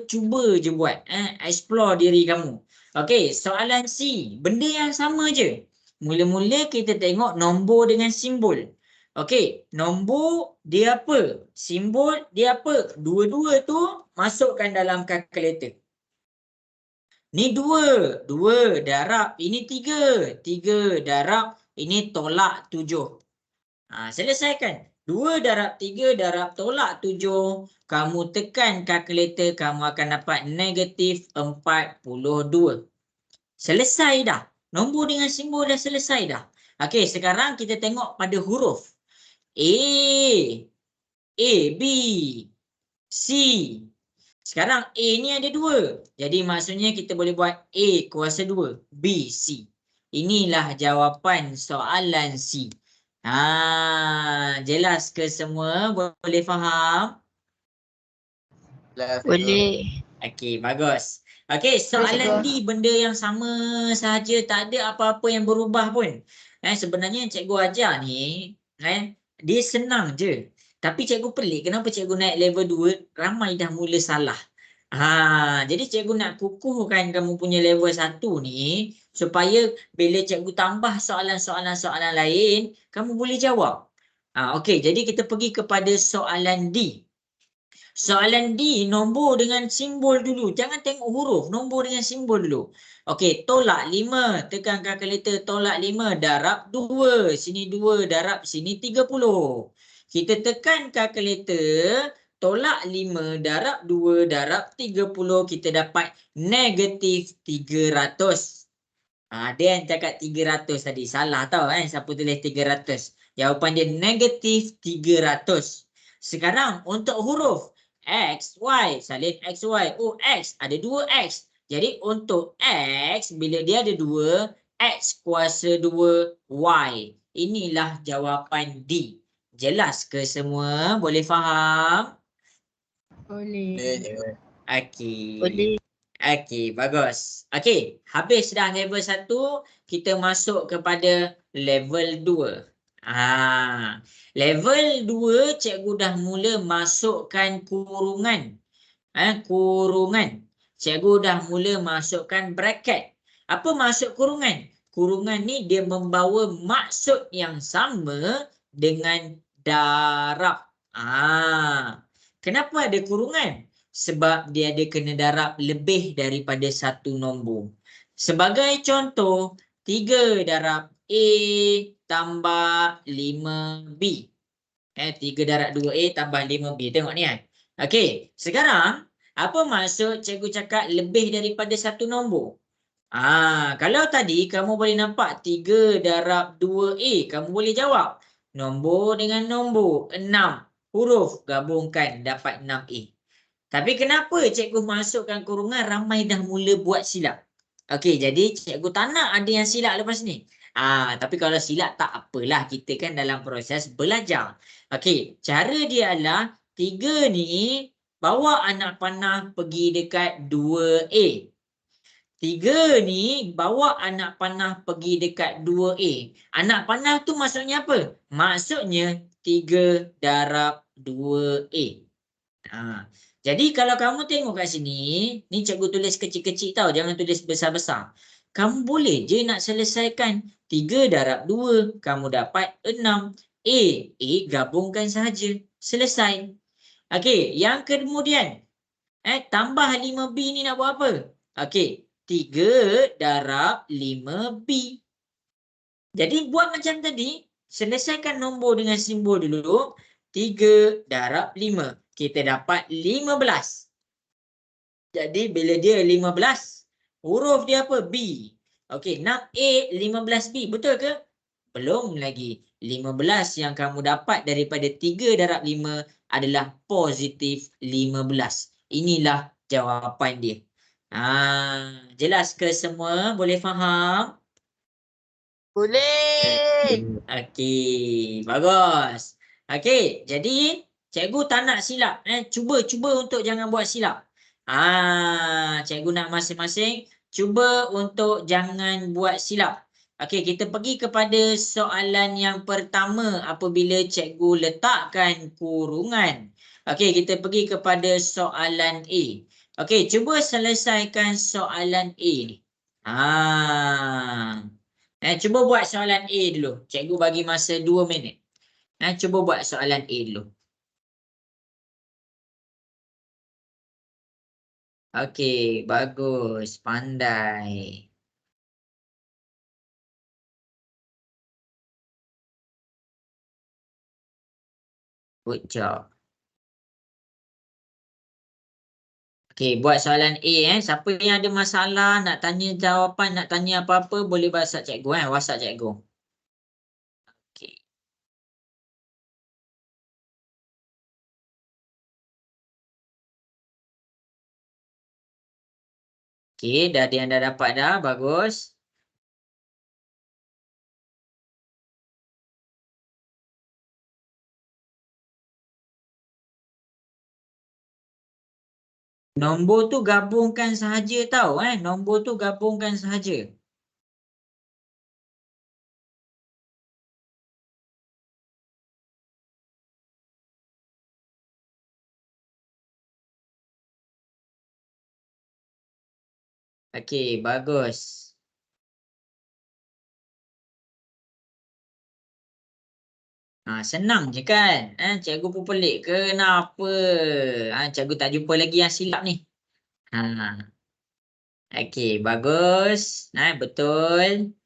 je buat. Explore diri kamu. Okey, soalan C, benda yang sama je. Mula-mula kita tengok nombor dengan simbol. Okey, nombor dia apa? Simbol dia apa? Dua-dua tu masukkan dalam kalkulator. Ni 2, 2 darab, ini 3, 3 darab, ini tolak 7. Selesaikan. 2 darab 3 darab tolak 7. Kamu tekan kalkulator, kamu akan dapat negatif 42. Selesai dah. Nombor dengan simbol dah selesai dah. Okey, sekarang kita tengok pada huruf. A, B, C. Sekarang A ni ada 2. Jadi maksudnya kita boleh buat A kuasa 2, B, C. Inilah jawapan soalan C. Jelas ke semua? Boleh faham? Boleh. Okey, bagus. Okey, soalan D benda yang sama sahaja, tak ada apa-apa yang berubah pun. Sebenarnya cikgu ajar ni, dia senang je. Tapi cikgu pelik kenapa cikgu naik level 2 ramai dah mula salah. Jadi cikgu nak kukuhkan kamu punya level 1 ni supaya bila cikgu tambah soalan-soalan lain, kamu boleh jawab. Okey, jadi kita pergi kepada soalan D. Soalan D, nombor dengan simbol dulu. Jangan tengok huruf, nombor dengan simbol dulu. Okey, tolak 5. Tekan kalkulator, tolak 5 darab 2. Sini 2 darab sini 30. Kita tekan kalkulator, tolak 5 darab 2 darab 30. Kita dapat negatif 300. Dia yang cakap 300 tadi. Salah tau siapa tulis 300. Jawapan dia negatif 300. Sekarang untuk huruf X, Y, salin X, Y. X, ada 2 X. Jadi untuk X, bila dia ada 2, X kuasa 2, Y. Inilah jawapan D. Jelas ke semua? Boleh faham? Boleh. Okey. Boleh. Okey, bagus. Okey, habis dah level 1, kita masuk kepada level 2. Level 2 cikgu dah mula masukkan kurungan. Kurungan. Cikgu dah mula masukkan bracket. Apa maksud kurungan? Kurungan ni dia membawa maksud yang sama dengan darab. Kenapa ada kurungan? Sebab dia ada kena darab lebih daripada satu nombor. Sebagai contoh, 3 darab A tambah 5B. 3 darab 2A tambah 5B. Tengok ni Okey, sekarang apa maksud cikgu cakap lebih daripada satu nombor? Kalau tadi kamu boleh nampak 3 darab 2A, kamu boleh jawab. Nombor dengan nombor, 6 huruf gabungkan dapat 6A. Tapi kenapa cikgu masukkan kurungan, ramai dah mula buat silap. Okey, jadi cikgu tak nak ada yang silap lepas ni. Tapi kalau silap tak apalah, kita kan dalam proses belajar. Okey, cara dia adalah 3 ni bawa anak panah pergi dekat 2A. 3 ni bawa anak panah pergi dekat 2A. Anak panah tu maksudnya apa? Maksudnya 3 darab 2A. Jadi kalau kamu tengok kat sini, ni cikgu tulis kecil-kecil tau, jangan tulis besar-besar. Kamu boleh je nak selesaikan 3 darab 2, kamu dapat 6. A gabungkan sahaja. Selesai. Okey, yang kemudian, tambah 5B ni nak buat apa? Okey, 3 darab 5B. Jadi buat macam tadi, selesaikan nombor dengan simbol dulu. 3 darab 5. Kita dapat 15. Jadi bila dia 15, huruf dia apa? B. Okey, 6A, 15B. Betul ke? Belum lagi. 15 yang kamu dapat daripada 3 darab 5 adalah positif 15. Inilah jawapan dia. Jelas ke semua? Boleh faham? Boleh. Okey, bagus. Okey, jadi cikgu tak nak silap. Cuba untuk jangan buat silap. Cikgu nak masing-masing cuba untuk jangan buat silap. Okey, kita pergi kepada soalan yang pertama apabila cikgu letakkan kurungan. Okey, kita pergi kepada soalan A. Okey, cuba selesaikan soalan A ni. Cuba buat soalan A dulu. Cikgu bagi masa 2 minit. Cuba buat soalan A dulu. Okey, bagus. Pandai. Good job. Okey, buat soalan A. Siapa yang ada masalah, nak tanya jawapan, nak tanya apa-apa, boleh WhatsApp cikgu. WhatsApp cikgu. Okey. Okey, dah ada yang dah dapat dah. Bagus. Nombor tu gabungkan sahaja tau. Nombor tu gabungkan sahaja. Okey, bagus. Senang je kan? Cikgu pun pelik. Kenapa? Cikgu tak jumpa lagi yang silap ni. Okey, bagus. Betul.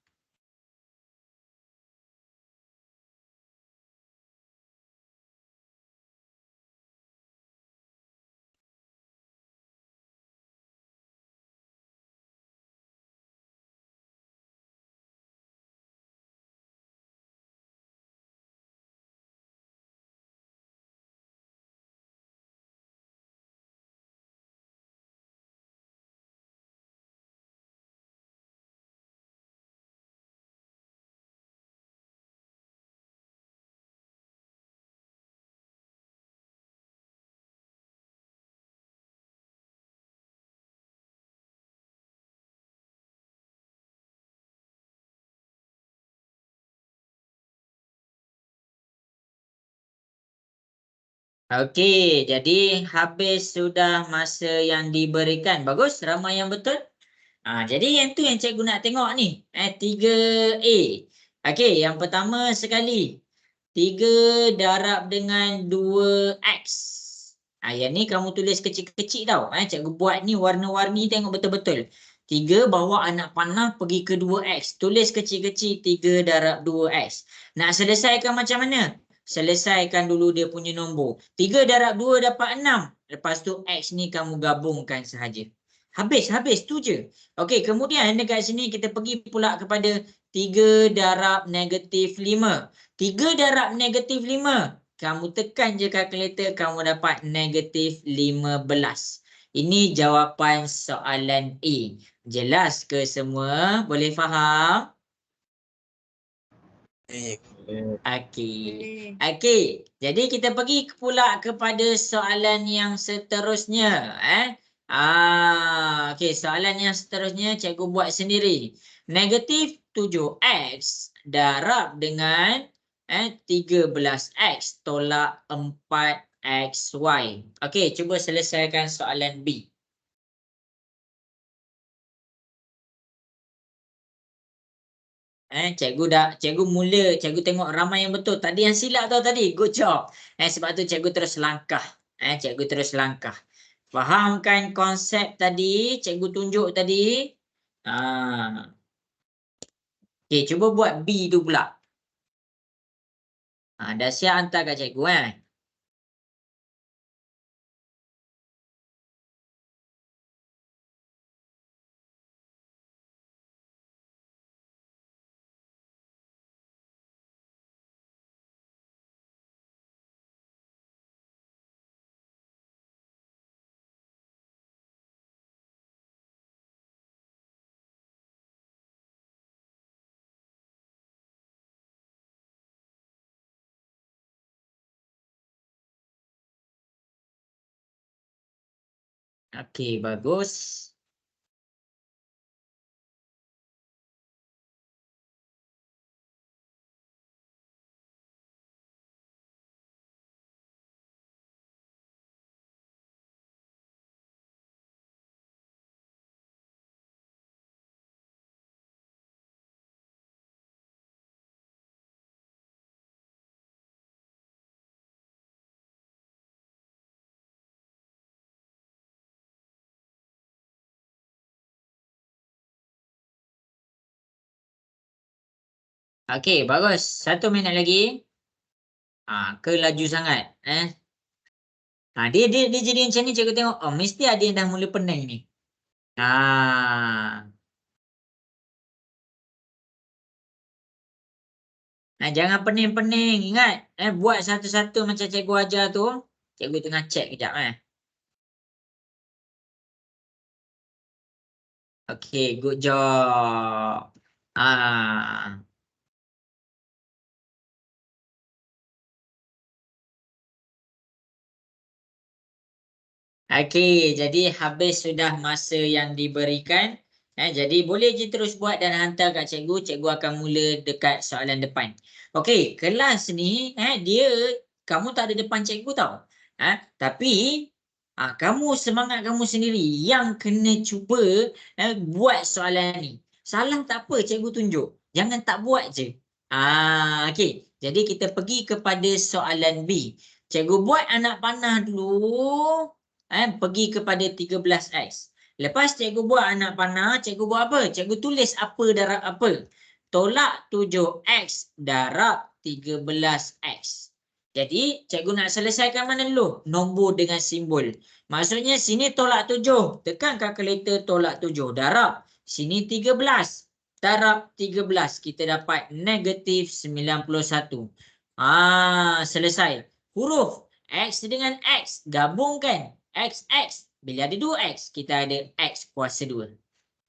Okey, jadi habis sudah masa yang diberikan. Bagus, ramai yang betul. Jadi yang tu yang cikgu nak tengok ni. 3A. Okey, yang pertama sekali. 3 darab dengan 2X. Yang ni kamu tulis kecil-kecil tau. Cikgu buat ni warna-warni, tengok betul-betul. 3 bawa anak panah pergi ke 2X. Tulis kecil-kecil 3 darab 2X. Nak selesaikan macam mana? Selesaikan dulu dia punya nombor. 3 darab 2 dapat 6. Lepas tu X ni kamu gabungkan sahaja. Habis tu je. Okey, kemudian dekat sini kita pergi pula kepada 3 darab negatif 5. 3 darab negatif 5. Kamu tekan je kalkulator, kamu dapat negatif 15. Ini jawapan soalan A. Jelas ke semua? Boleh faham? Okey. Jadi kita pergi pula kepada soalan yang seterusnya. Okey, soalan yang seterusnya cikgu buat sendiri. Negatif 7X darab dengan 13x tolak 4xy. Okey, cuba selesaikan soalan B. Cikgu tengok ramai yang betul. Tadi yang silap tau tadi. Good job. Sebab tu cikgu terus langkah. Cikgu terus langkah. Fahamkan konsep tadi, cikgu tunjuk tadi. Okey, cuba buat B tu pula. Dah siap hantar kat cikgu Okey, bagus. Okey, bagus. 1 minit lagi. Ke laju sangat. Dia jadi macam ni, cikgu tengok. Oh, mesti ada yang dah mula pening ni. Jangan pening-pening. Ingat, buat satu-satu macam cikgu ajar tu. Cikgu tengah check kejap. Okey, good job. Okey, jadi habis sudah masa yang diberikan. Jadi boleh je terus buat dan hantar kat cikgu. Cikgu akan mula dekat soalan depan. Okey, kelas ni kamu tak ada depan cikgu tau. Tapi kamu semangat kamu sendiri yang kena cuba buat soalan ni. Salah tak apa, cikgu tunjuk. Jangan tak buat je. Okey, jadi kita pergi kepada soalan B. Cikgu buat anak panah dulu. Pergi kepada 13x. Lepas cikgu buat anak panah, cikgu buat apa? Cikgu tulis apa darab apa? Tolak 7x darab 13x. Jadi, cikgu nak selesaikan mana dulu? Nombor dengan simbol. Maksudnya, sini tolak 7. Tekan kalkulator tolak 7. Darab. Sini 13. Darab 13. Kita dapat negatif 91. Selesai. Huruf X dengan X. Gabungkan. X. Bila ada 2X, kita ada X kuasa 2.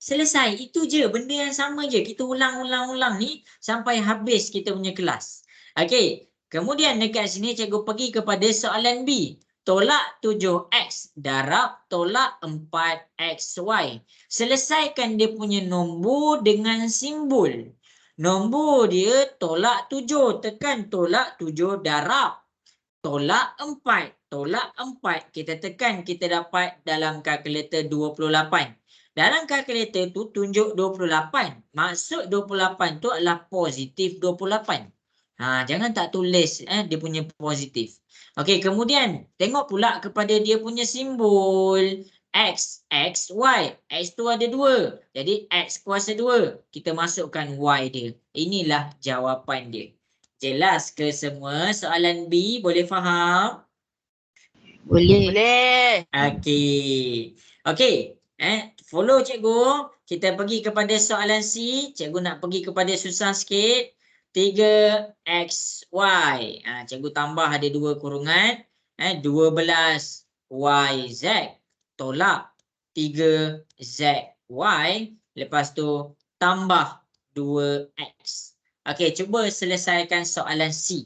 Selesai. Itu je. Benda yang sama je. Kita ulang ni sampai habis kita punya kelas. Okey. Kemudian dekat sini cikgu pergi kepada soalan B. Tolak 7X darab tolak 4XY. Selesaikan dia punya nombor dengan simbol. Nombor dia tolak 7. Tekan tolak 7 darab. Tolak 4. Tolak 4. Kita tekan, kita dapat dalam kalkulator 28. Dalam kalkulator tu tunjuk 28. Maksud 28 tu adalah positif 28. Jangan tak tulis dia punya positif. Okey, kemudian tengok pula kepada dia punya simbol. X, Y. X tu ada 2. Jadi X kuasa 2. Kita masukkan Y dia. Inilah jawapan dia. Jelas ke semua? Soalan B boleh faham? Boleh. Okey, follow cikgu. Kita pergi kepada soalan C. Cikgu nak pergi kepada susah sikit. 3xy. Cikgu tambah ada 2 kurungan. 12yz tolak 3zy. Lepas tu tambah 2x. Okey, cuba selesaikan soalan C.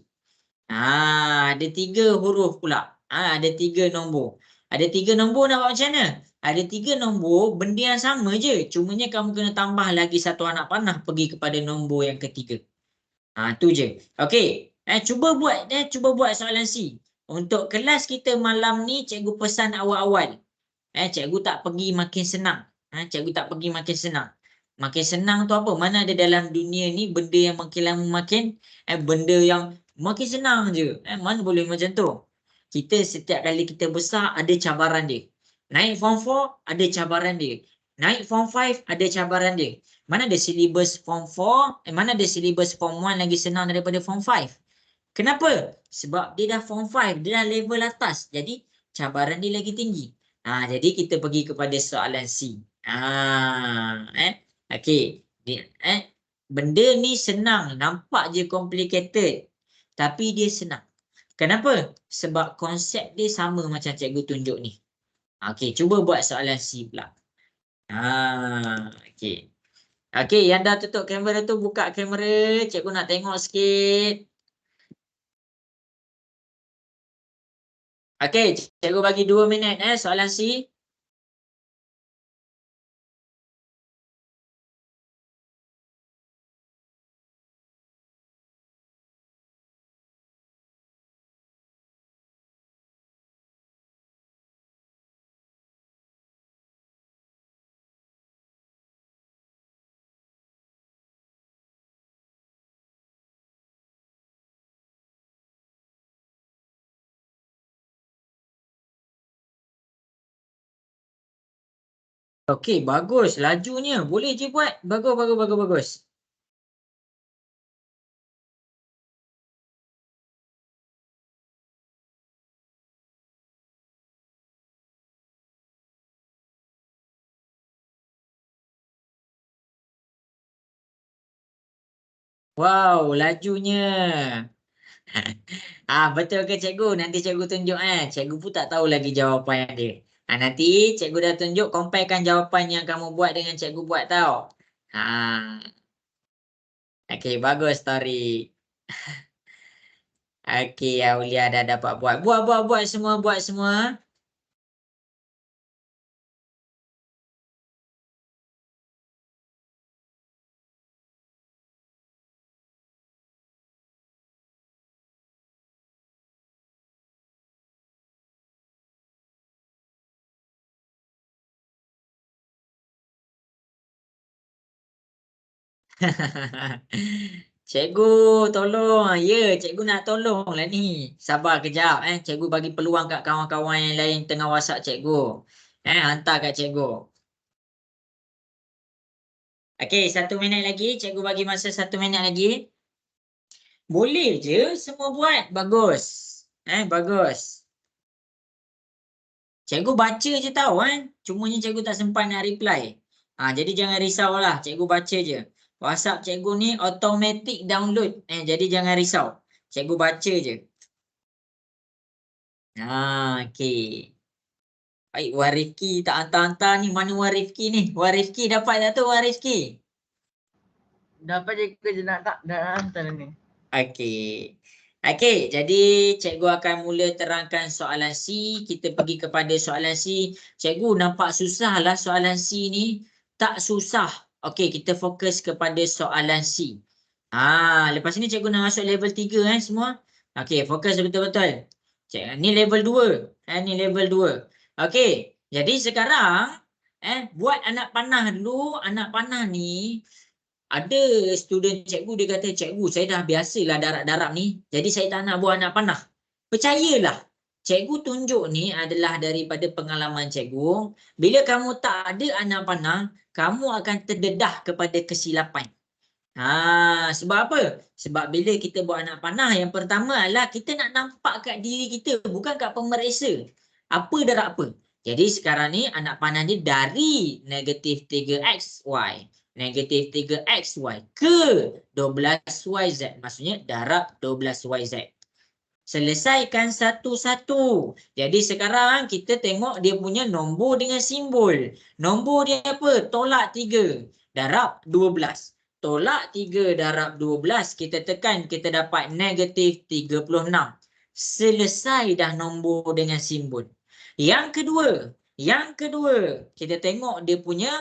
Ada 3 huruf pula. Ada 3 nombor. Ada 3 nombor nak buat macam mana? Ada 3 nombor, benda yang sama je. Cumanya kamu kena tambah lagi satu anak panah pergi kepada nombor yang ketiga. Tu je. Okey. Cuba buat soalan C. Untuk kelas kita malam ni, cikgu pesan awal-awal. Cikgu tak pergi makin senang. Cikgu tak pergi makin senang. Makin senang tu apa? Mana ada dalam dunia ni benda yang makin lama makin benda yang makin senang je. Mana boleh macam tu? Kita setiap kali kita besar ada cabaran dia. Naik form 4 ada cabaran dia. Naik form 5 ada cabaran dia. Mana ada silibus form 4, mana ada silibus form 1 lagi senang daripada form 5? Kenapa? Sebab dia dah form 5, dia dah level atas. Jadi cabaran dia lagi tinggi. Jadi kita pergi kepada soalan C. Okey. Benda ni senang, nampak je complicated. Tapi dia senang. Kenapa? Sebab konsep dia sama macam cikgu tunjuk ni. Okey, cuba buat soalan C pula. Okey. Okey, yang dah tutup kamera tu buka kamera, cikgu nak tengok sikit. Okey, cikgu bagi 2 minit soalan C. Okey, bagus. Lajunya. Boleh je buat. Bagus, bagus, bagus, bagus. Wow, lajunya. Betul ke cikgu? Nanti cikgu tunjuk Cikgu pun tak tahu lagi jawapan dia. Nanti cikgu dah tunjuk, comparekan jawapan yang kamu buat dengan cikgu buat tau. Okey, bagus story. Okey, Aulia dah dapat buat. Buat semua, buat semua. Cikgu tolong. Ya, cikgu nak tolong lah ni. Sabar kejap Cikgu bagi peluang kat kawan-kawan yang lain tengah WhatsApp cikgu. Hantar kat cikgu. Okey, 1 minit lagi. Cikgu bagi masa 1 minit lagi. Boleh je semua buat. Bagus. Bagus. Cikgu baca je tau Cumanya cikgu tak sempat nak reply. Jadi jangan risaulah. Cikgu baca je. WhatsApp cikgu ni automatic download. Jadi jangan risau. Cikgu baca je. Okey. Baik, Wan Rifki tak hantar-hantar ni. Mana Wan Rifki ni? Wan Rifki dapat tak tu Wan Rifki? Dapat cikgu je nak hantar ni. Okey. Okey, jadi cikgu akan mula terangkan soalan C. Kita pergi kepada soalan C. Cikgu nampak susah lah soalan C ni. Tak susah. Okey, kita fokus kepada soalan C. Lepas ni cikgu nak masuk level 3 semua. Okey, fokus betul-betul. Ni level 2. Ni level 2. Okey, jadi sekarang buat anak panah dulu. Anak panah ni ada student cikgu dia kata, cikgu saya dah biasalah darab-darab ni. Jadi saya tak nak buat anak panah. Percayalah. Cikgu tunjuk ni adalah daripada pengalaman cikgu. Bila kamu tak ada anak panah, kamu akan terdedah kepada kesilapan. Sebab apa? Sebab bila kita buat anak panah, yang pertama adalah kita nak nampak kat diri kita, bukan kat pemeriksa. Apa darab apa? Jadi sekarang ni anak panah ni dari negatif 3XY. Negatif 3XY ke 12YZ. Maksudnya darab 12YZ. Selesaikan satu-satu. Jadi sekarang kita tengok dia punya nombor dengan simbol. Nombor dia apa? Tolak 3. Darab 12. Tolak 3 darab 12. Kita tekan, kita dapat negatif 36. Selesai dah nombor dengan simbol. Yang kedua, kita tengok dia punya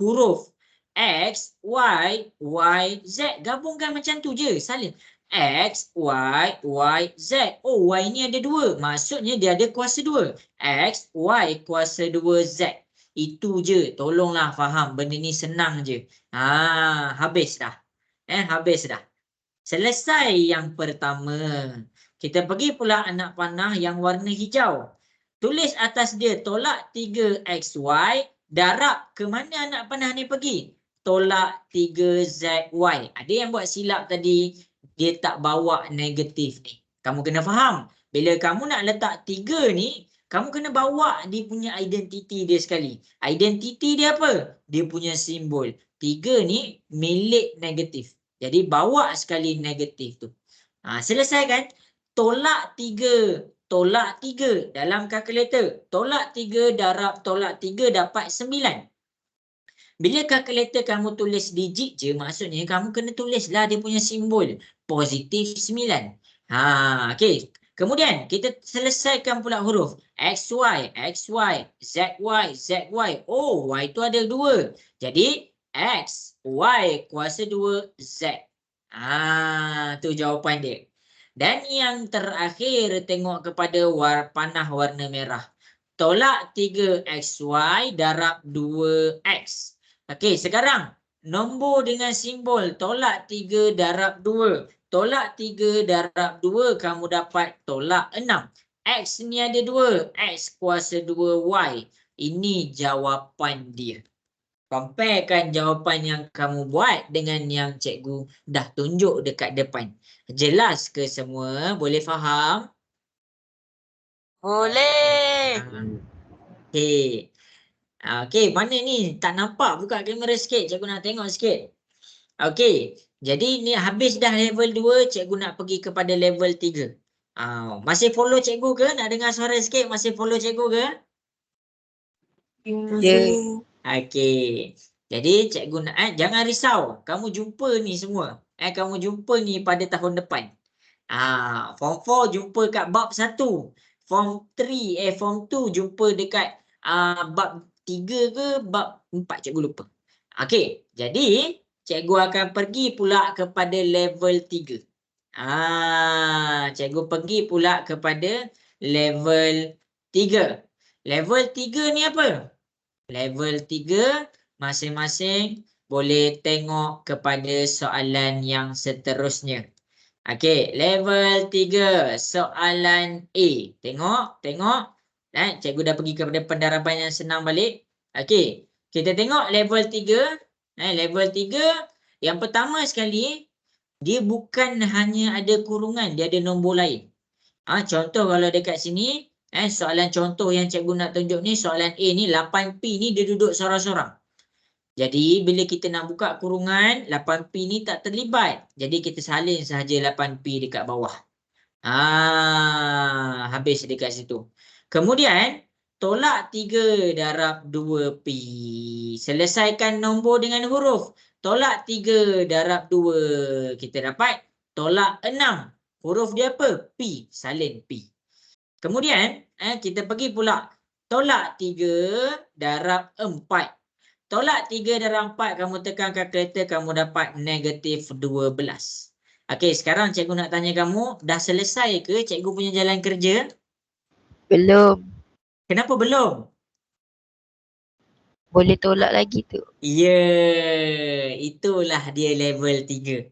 huruf X, Y, Y, Z. Gabungkan macam tu je. Salin. X, Y, Y, Z. Oh, Y ni ada 2. Maksudnya dia ada kuasa 2. X, Y kuasa 2 Z. Itu je. Tolonglah faham. Benda ni senang je. Habis dah. Habis dah. Selesai yang pertama. Kita pergi pula anak panah yang warna hijau. Tulis atas dia tolak 3XY. Darab ke mana anak panah ni pergi? Tolak 3ZY. Ada yang buat silap tadi. Dia tak bawa negatif ni. Kamu kena faham. Bila kamu nak letak 3 ni, kamu kena bawa dia punya identiti dia sekali. Identiti dia apa? Dia punya simbol. 3 ni milik negatif. Jadi bawa sekali negatif tu. Selesai kan? Tolak 3. Tolak 3 dalam kalkulator. Tolak 3 darab tolak 3 dapat 9. Bila kalkulator kamu tulis digit je, maksudnya kamu kena tulislah dia punya simbol. Positif 9. Okey. Kemudian kita selesaikan pula huruf. XY, XY, ZY, ZY. Oh, Y tu ada 2. Jadi X, Y kuasa 2, Z. Tu jawapan dia. Dan yang terakhir, tengok kepada panah warna merah. Tolak 3XY darab 2X. Okey, sekarang nombor dengan simbol tolak 3 darab 2. Tolak 3 darab 2 kamu dapat tolak 6. X ni ada 2. X kuasa 2Y. Ini jawapan dia. Comparekan jawapan yang kamu buat dengan yang cikgu dah tunjuk dekat depan. Jelas ke semua? Boleh faham? Boleh. Okey. Okey, mana ni? Tak nampak. Buka kamera sikit. Cikgu nak tengok sikit. Okey. Jadi ni habis dah level 2. Cikgu nak pergi kepada level 3. Masih follow cikgu ke? Nak dengar suara sikit? Masih follow cikgu ke? Ya. Okey. Jadi cikgu nak jangan risau. Kamu jumpa ni semua. Kamu jumpa ni pada tahun depan. Form 4 jumpa kat bab 1. Form 3 form 2 jumpa dekat bab 3 ke bab 4, cikgu lupa. Okey, jadi cikgu akan pergi pula kepada level 3. Cikgu pergi pula kepada level 3. Level 3 ni apa? Level 3 masing-masing boleh tengok kepada soalan yang seterusnya. Okey, level 3 soalan A. Tengok. Cikgu dah pergi kepada pendaraban yang senang balik. Okey, kita tengok level 3. Level 3 yang pertama sekali, dia bukan hanya ada kurungan, dia ada nombor lain. Contoh kalau dekat sini, soalan contoh yang cikgu nak tunjuk ni, soalan A ni 8P ni dia duduk sorang-sorang. Jadi bila kita nak buka kurungan, 8P ni tak terlibat. Jadi kita salin sahaja 8P dekat bawah. Habis dekat situ. Kemudian tolak 3 darab 2P. Selesaikan nombor dengan huruf. Tolak 3 darab 2. Kita dapat tolak 6. Huruf dia apa? P. Salin P. Kemudian kita pergi pula. Tolak 3 darab 4. Tolak 3 darab 4, kamu tekan kalkulator, kamu dapat negatif 12. Okey, sekarang cikgu nak tanya kamu, dah selesai ke cikgu punya jalan kerja? Belum. Kenapa belum? Boleh tolak lagi tu. Ya, itulah dia level 3.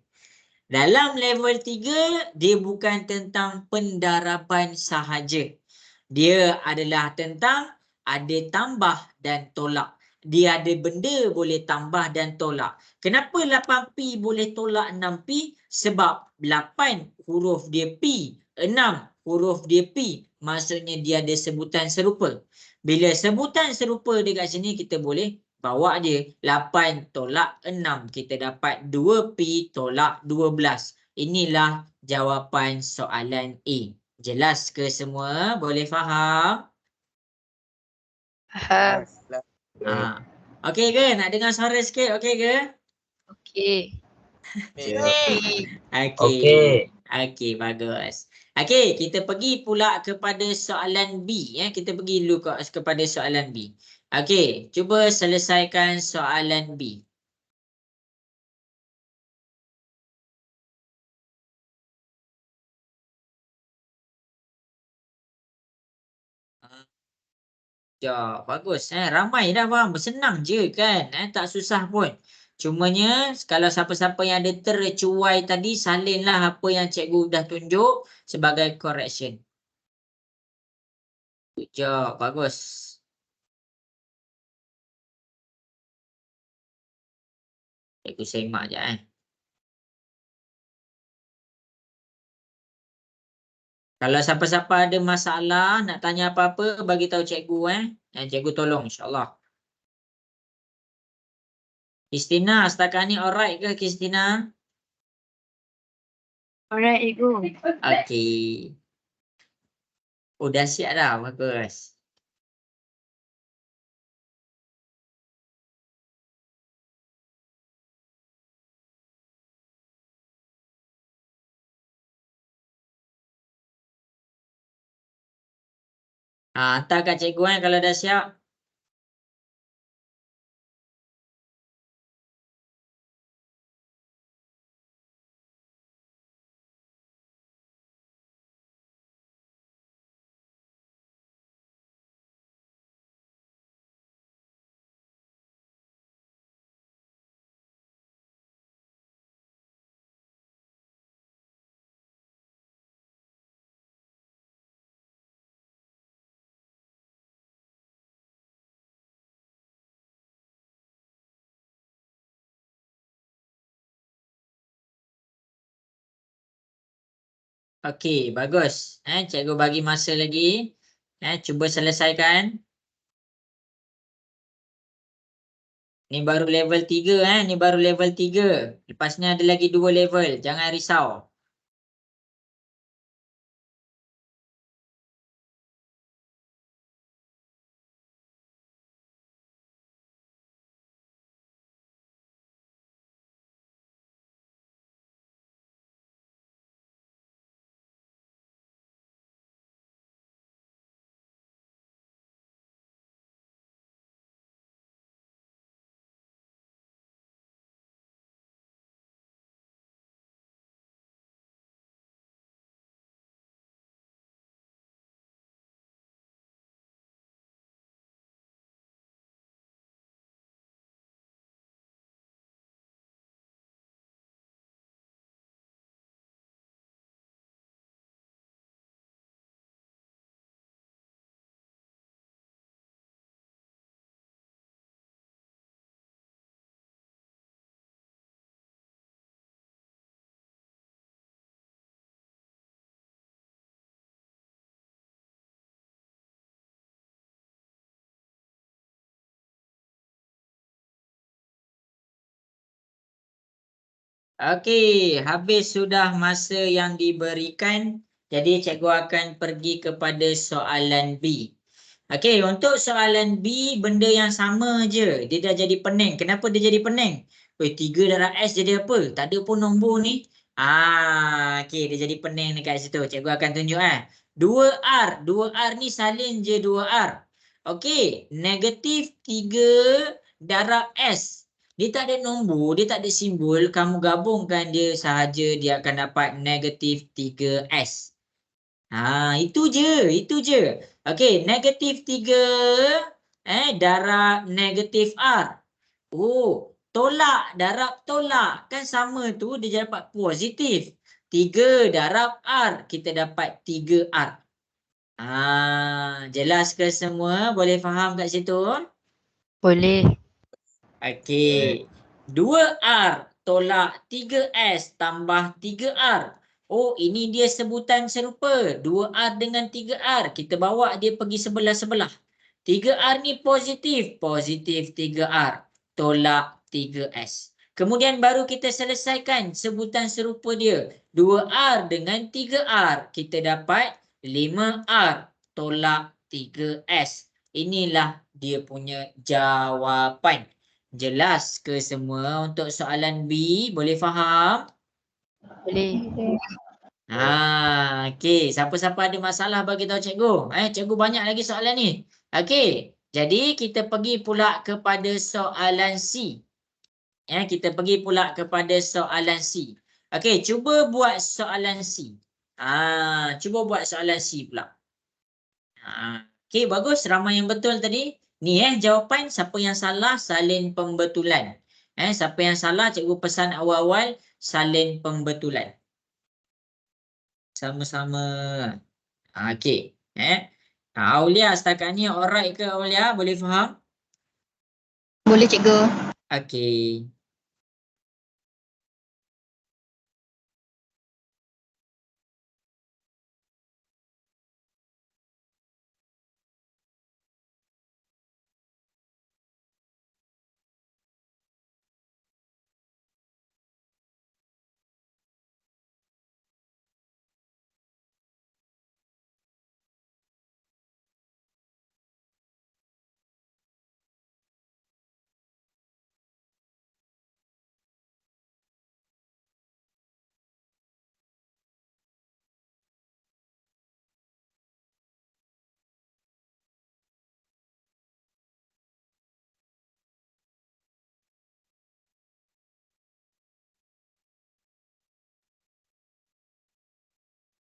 Dalam level 3, dia bukan tentang pendaraban sahaja. Dia adalah tentang ada tambah dan tolak. Dia ada benda boleh tambah dan tolak. Kenapa 8P boleh tolak 6P? Sebab 8 huruf dia P, 6 huruf dia P. Maksudnya dia ada sebutan serupa. Bila sebutan serupa dekat sini, kita boleh bawa je 8 tolak 6. Kita dapat 2P tolak 12. Inilah jawapan soalan A. Jelas ke semua? Boleh faham? Faham. Okey ke? Nak dengar suara sikit? Okey ke? Okey. Okey, bagus. Okey, kita pergi pula kepada soalan B. Kita pergi dulu kepada soalan B. Okey, cuba selesaikan soalan B. Ya, bagus. Ramai dah faham. Senang je kan. Tak susah pun. Cumanya kalau siapa-siapa yang ada tercuai tadi, salinlah apa yang cikgu dah tunjuk sebagai correction. Good job. Bagus. Cikgu semak je Kalau siapa-siapa ada masalah, nak tanya apa-apa, bagi tahu cikgu Cikgu tolong insya-Allah. Kristina, setakat ni alright ke Kristina? Alright, Cikgu. Okey. Oh, dah siap dah. Bagus. Hantar kat cikgu kalau dah siap. Okey, bagus. Cikgu bagi masa lagi. Cuba selesaikan. Ni baru level 3 Ni baru level 3. Lepas ni ada lagi 2 level. Jangan risau. Okey, habis sudah masa yang diberikan. Jadi cikgu akan pergi kepada soalan B. Okey, untuk soalan B, benda yang sama je. Dia dah jadi pening. Kenapa dia jadi pening? 3 darab S jadi apa? Tak ada pun nombor ni. Okey, dia jadi pening dekat situ. Cikgu akan tunjuk 2R. 2R ni salin je 2R. Okey, negatif 3 darab S. Dia tak ada nombor, dia tak ada simbol. Kamu gabungkan dia sahaja, dia akan dapat negatif 3S. Itu je. Okey, negatif 3 darab negatif R. Oh, tolak darab tolak. Kan sama tu, dia dapat positif. 3 darab R, kita dapat 3R. Jelas ke semua? Boleh faham kat situ? Boleh. Okey. 2R tolak 3S tambah 3R. Oh, ini dia sebutan serupa. 2R dengan 3R. Kita bawa dia pergi sebelah-sebelah. 3R ni positif. Positif 3R. Tolak 3S. Kemudian baru kita selesaikan sebutan serupa dia. 2R dengan 3R. Kita dapat 5R. Tolak 3S. Inilah dia punya jawapan. Jelas ke semua untuk soalan B? Boleh faham? Boleh. Okey. Siapa-siapa ada masalah bagi tahu cikgu. Cikgu banyak lagi soalan ni. Okey. Jadi kita pergi pula kepada soalan C. Kita pergi pula kepada soalan C. Okey, cuba buat soalan C. Cuba buat soalan C pula. Okey, bagus. Ramai yang betul tadi. Ni jawapan siapa yang salah salin pembetulan. Siapa yang salah cikgu pesan awal-awal salin pembetulan. Sama-sama. Okey. Aulia setakat ni alright ke Aulia? Boleh faham? Boleh cikgu. Okey.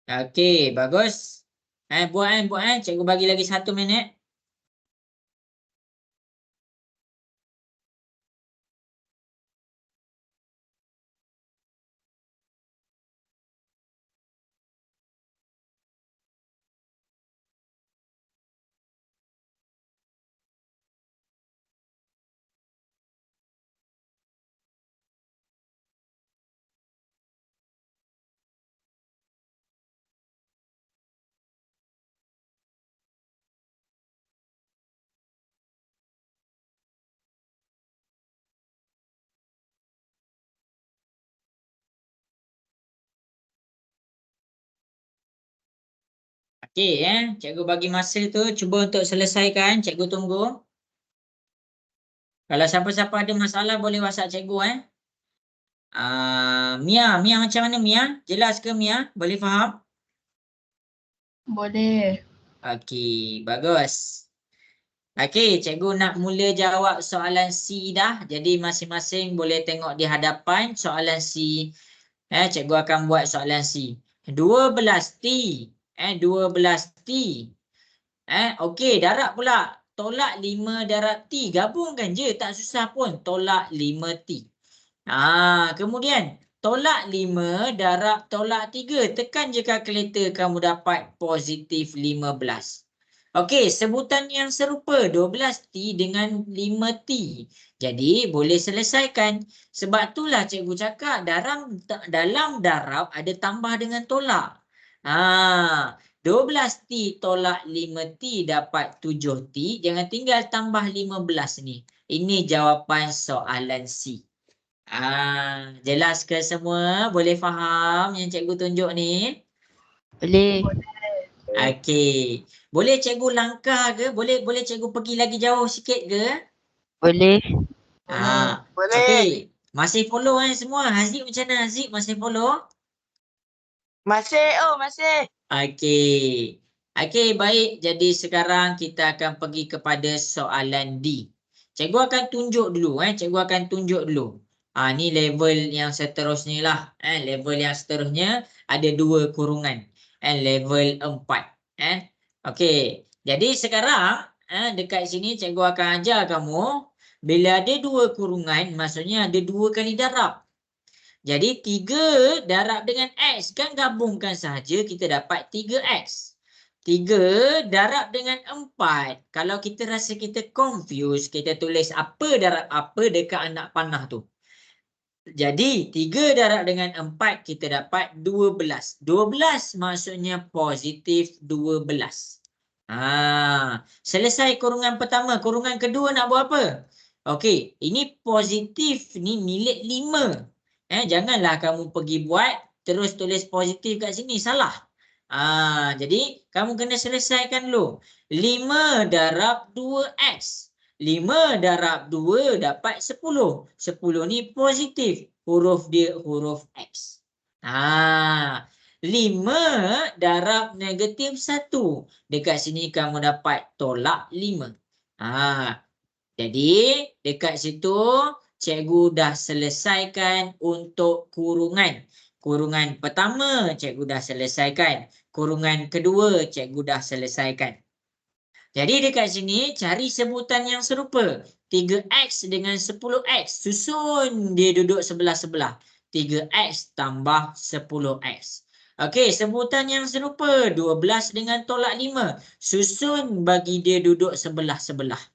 Okey, bagus. Buat. Cikgu bagi lagi 1 minit. Okey, cikgu bagi masa tu cuba untuk selesaikan. Cikgu tunggu. Kalau siapa-siapa ada masalah boleh WhatsApp cikgu Mia macam mana Mia? Jelas ke Mia? Boleh faham? Boleh. Okey, bagus. Okey, cikgu nak mula jawab soalan C dah. Jadi masing-masing boleh tengok di hadapan soalan C. Cikgu akan buat soalan C. 12T. 12T. Okey, darab pula. Tolak 5 darab T. Gabungkan je, tak susah pun. Tolak 5T. Kemudian tolak 5 darab tolak 3. Tekan je kalkulator, kamu dapat positif 15. Okey, sebutan yang serupa 12T dengan 5T. Jadi boleh selesaikan. Sebab itulah cikgu cakap dalam darab ada tambah dengan tolak. 12T tolak 5T dapat 7T. Jangan tinggal tambah 15 ni. Ini jawapan soalan C. Jelas ke semua? Boleh faham yang cikgu tunjuk ni? Boleh. Okey. Boleh cikgu langkah ke? Boleh cikgu pergi lagi jauh sikit ke? Boleh. Boleh. Okey. Masih follow semua? Haziq macam mana Haziq? Masih follow? Masih. Okey. Okey, baik. Jadi sekarang kita akan pergi kepada soalan D. Cikgu akan tunjuk dulu. Cikgu akan tunjuk dulu. Ni level yang seterusnya lah. Level yang seterusnya ada 2 kurungan. Level 4. Okey. Jadi sekarang dekat sini cikgu akan ajar kamu. Bila ada 2 kurungan, maksudnya ada 2 kali darab. Jadi 3 darab dengan X kan, gabungkan sahaja kita dapat 3X. 3 darab dengan 4. Kalau kita rasa kita confuse, kita tulis apa darab apa dekat anak panah tu. Jadi 3 darab dengan 4 kita dapat 12. 12 maksudnya positif 12. Selesai kurungan pertama. Kurungan kedua nak buat apa? Okey, ini positif ni milik 5. Janganlah kamu pergi buat terus tulis positif kat sini, salah. Jadi kamu kena selesaikan dulu. 5 darab 2X. 5 darab 2 dapat 10. 10 ni positif. Huruf dia huruf X. 5 darab negatif 1. Dekat sini kamu dapat tolak 5. Jadi dekat situ cikgu dah selesaikan untuk kurungan. Kurungan pertama cikgu dah selesaikan. Kurungan kedua cikgu dah selesaikan. Jadi dekat sini cari sebutan yang serupa. 3x dengan 10x. Susun dia duduk sebelah-sebelah. 3x tambah 10x. Okey, sebutan yang serupa. 12 dengan tolak 5. Susun bagi dia duduk sebelah-sebelah.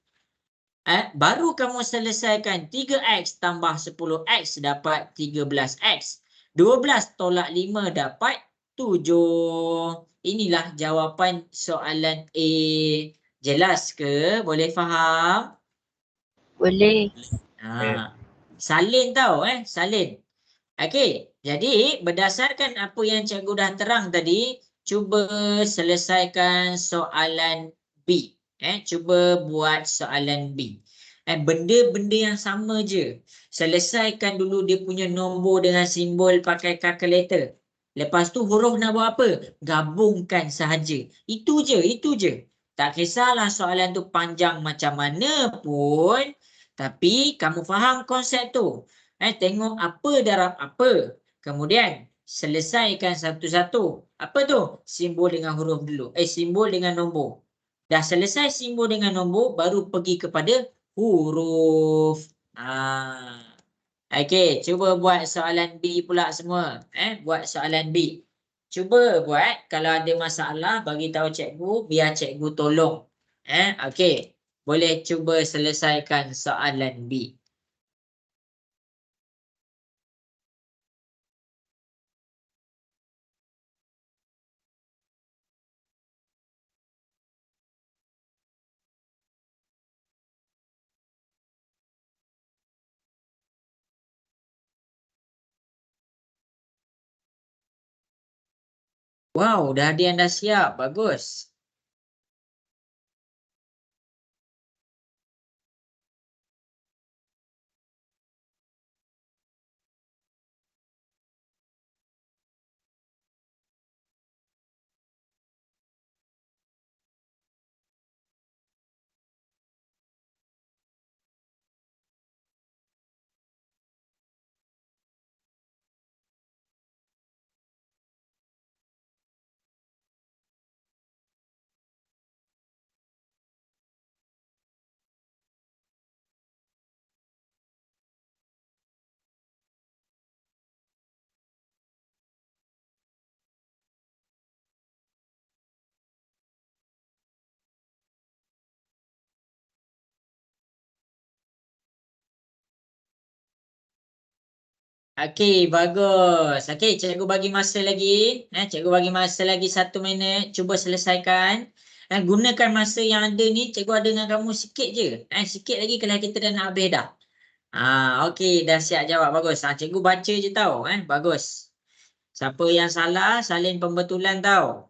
Baru kamu selesaikan 3x tambah 10x dapat 13x. 12 tolak 5 dapat 7. Inilah jawapan soalan A. Jelas ke? Boleh faham? Boleh. Salin tau salin. Okey, jadi berdasarkan apa yang cikgu dah terang tadi, cuba selesaikan soalan B. Cuba buat soalan B. Benda-benda yang sama je. Selesaikan dulu dia punya nombor dengan simbol pakai kalkulator. Lepas tu huruf nak buat apa? Gabungkan sahaja. Itu je. Tak kisahlah soalan tu panjang macam mana pun, tapi kamu faham konsep tu. Tengok apa darab apa. Kemudian selesaikan satu-satu. Apa tu? Simbol dengan huruf dulu. Simbol dengan nombor. Dah selesai simbol dengan nombor, baru pergi kepada huruf. Okey, cuba buat soalan B pula semua. Buat soalan B. Cuba buat. Kalau ada masalah, bagi tahu cikgu, biar cikgu tolong. Okey. Boleh cuba selesaikan soalan B. Wow, dah ada yang dah siap. Bagus. Okey, bagus. Okey, cikgu bagi masa lagi. Cikgu bagi masa lagi 1 minit. Cuba selesaikan. Gunakan masa yang ada ni. Cikgu ada dengan kamu sikit je. Sikit lagi kalau kita dah nak habis dah. Okey, dah siap jawab. Bagus. Cikgu baca je tau. Bagus. Siapa yang salah, salin pembetulan tau.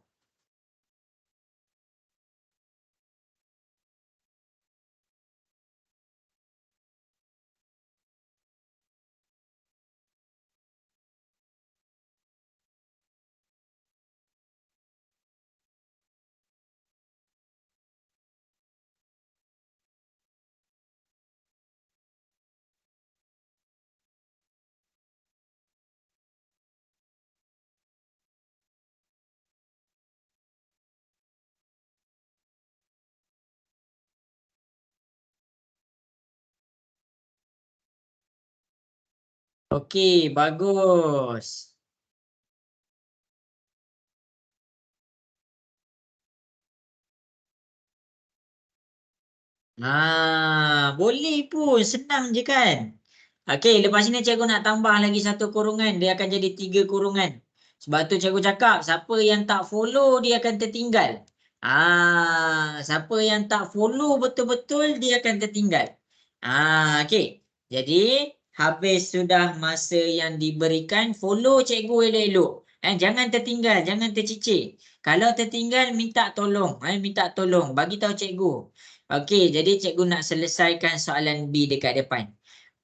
Okey, bagus. Boleh pun. Senang je kan? Okey, lepas ni cikgu nak tambah lagi 1 kurungan. Dia akan jadi 3 kurungan. Sebab tu cikgu cakap, siapa yang tak follow, dia akan tertinggal. Siapa yang tak follow betul-betul, dia akan tertinggal. Okey. Jadi, habis sudah masa yang diberikan, follow cikgu elok-elok. Jangan tertinggal, jangan tercicir. Kalau tertinggal, minta tolong. Minta tolong. Bagi tahu cikgu. Okey, jadi cikgu nak selesaikan soalan B dekat depan.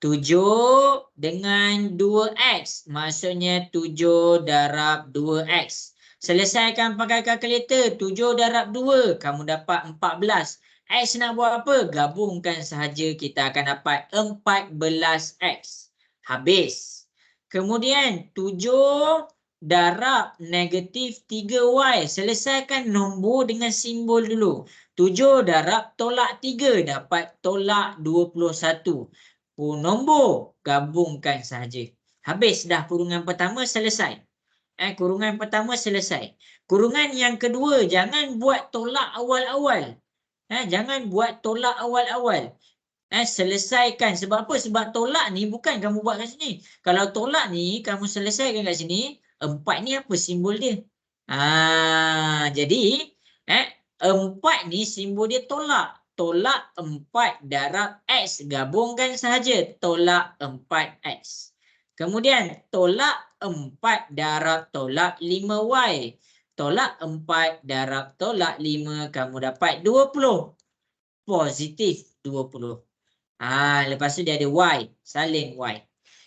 7 dengan 2x. Maksudnya 7 darab 2x. Selesaikan pakai kalkulator. 7 darab 2. Kamu dapat 14. X nak buat apa? Gabungkan sahaja. Kita akan dapat 14x. Habis. Kemudian 7 darab negatif 3y. Selesaikan nombor dengan simbol dulu. 7 darab tolak 3 dapat tolak 21. Nombor gabungkan sahaja. Habis dah kurungan pertama selesai. Kurungan pertama selesai. Kurungan yang kedua jangan buat tolak awal-awal. Jangan buat tolak awal-awal. Selesaikan. Sebab apa? Sebab tolak ni bukan kamu buat kat sini. Kalau tolak ni kamu selesaikan kat sini, 4 ni apa simbol dia? Jadi 4 ni simbol dia tolak. Tolak 4 darab X. Gabungkan sahaja. Tolak 4X. Kemudian tolak 4 darab tolak 5Y. Tolak 4 darab tolak 5. Kamu dapat 20. Positif 20. Lepas tu dia ada Y. Salin Y.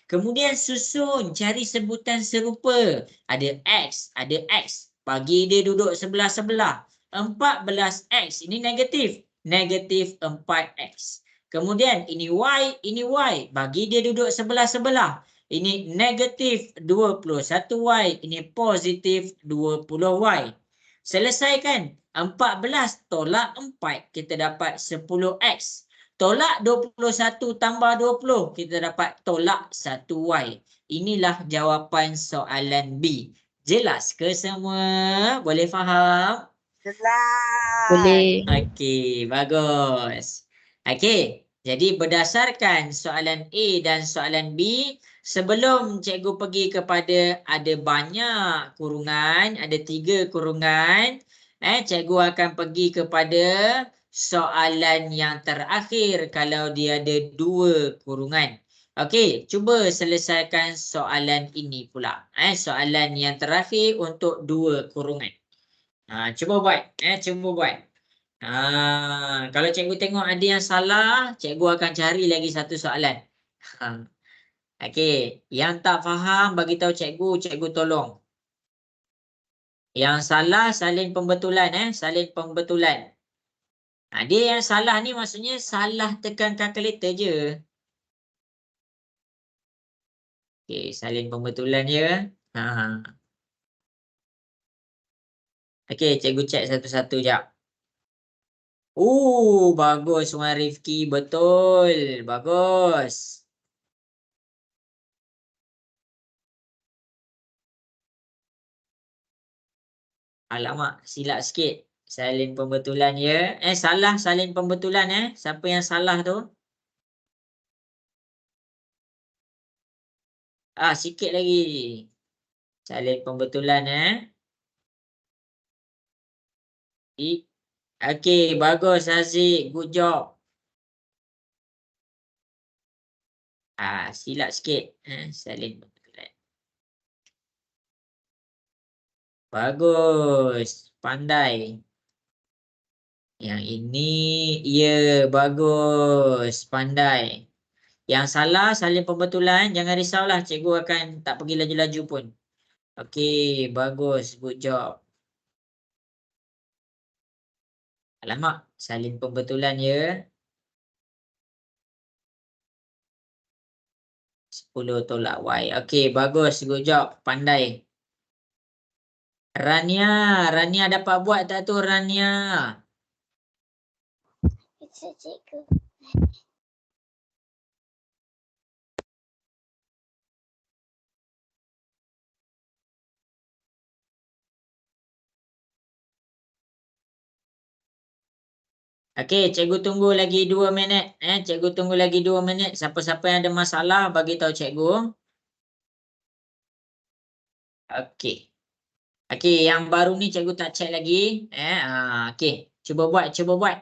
Kemudian susun. Cari sebutan serupa. Ada X. Ada X. Bagi dia duduk sebelah-sebelah. 14X. Ini negatif. Negatif 4X. Kemudian ini Y. Ini Y. Bagi dia duduk sebelah-sebelah. Ini negatif 21Y. Ini positif 20Y. Selesaikan. 14 tolak 4. Kita dapat 10X. Tolak 21 tambah 20. Kita dapat tolak 1Y. Inilah jawapan soalan B. Jelas ke semua? Boleh faham? Boleh. Okey, bagus. Okey, jadi berdasarkan soalan A dan soalan B, sebelum cikgu pergi kepada ada banyak kurungan, ada 3 kurungan, cikgu akan pergi kepada soalan yang terakhir kalau dia ada 2 kurungan. Okey, cuba selesaikan soalan ini pula. Soalan yang terakhir untuk 2 kurungan. Cuba buat. Cuba buat. Kalau cikgu tengok ada yang salah, cikgu akan cari lagi satu soalan. Okey, yang tak faham bagi tahu cikgu, cikgu tolong. Yang salah salin pembetulan, salin pembetulan. Dia yang salah ni maksudnya salah tekan kalkulator je. Okey, salin pembetulan je. Okey, cikgu cek satu-satu jap. Bagus Wan Rifki, betul. Bagus. Alamak, silap sikit. Salin pembetulan ya. Salah salin pembetulan Siapa yang salah tu? Sikit lagi. Salin pembetulan Okey, bagus Haziq. Good job. Silap sikit. Salin pembetulan. Bagus. Pandai. Yang ini, ya, bagus. Pandai. Yang salah, salin pembetulan. Jangan risaulah, cikgu akan tak pergi laju-laju pun. Okey, bagus. Good job. Alamak, salin pembetulan ya. 10 tolak Y. Okey, bagus. Good job. Pandai. Rania. Rania dapat buat tak tu, Rania? Bisa cikgu. Okey, cikgu tunggu lagi 2 minit. Cikgu tunggu lagi 2 minit. Siapa-siapa yang ada masalah, bagi tahu cikgu. Okey. Okey, yang baru ni cikgu tak cek lagi. Okey, cuba buat, cuba buat.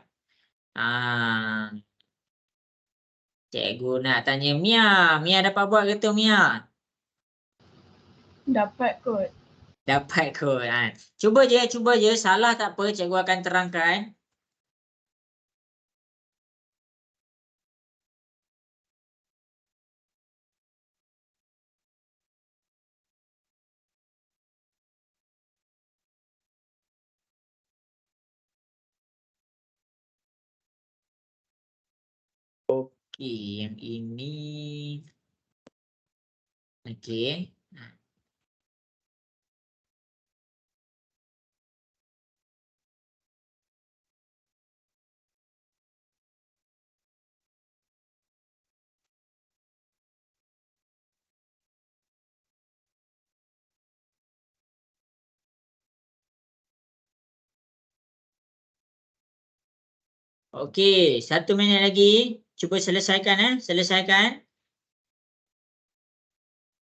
Cikgu nak tanya Mia. Mia dapat buat ke tu, Mia? Dapat kot. Dapat kot. Cuba je. Salah tak apa, cikgu akan terangkan. Okey, yang ini. Okey. Okey, 1 minit lagi. Cuba selesaikan selesaikan.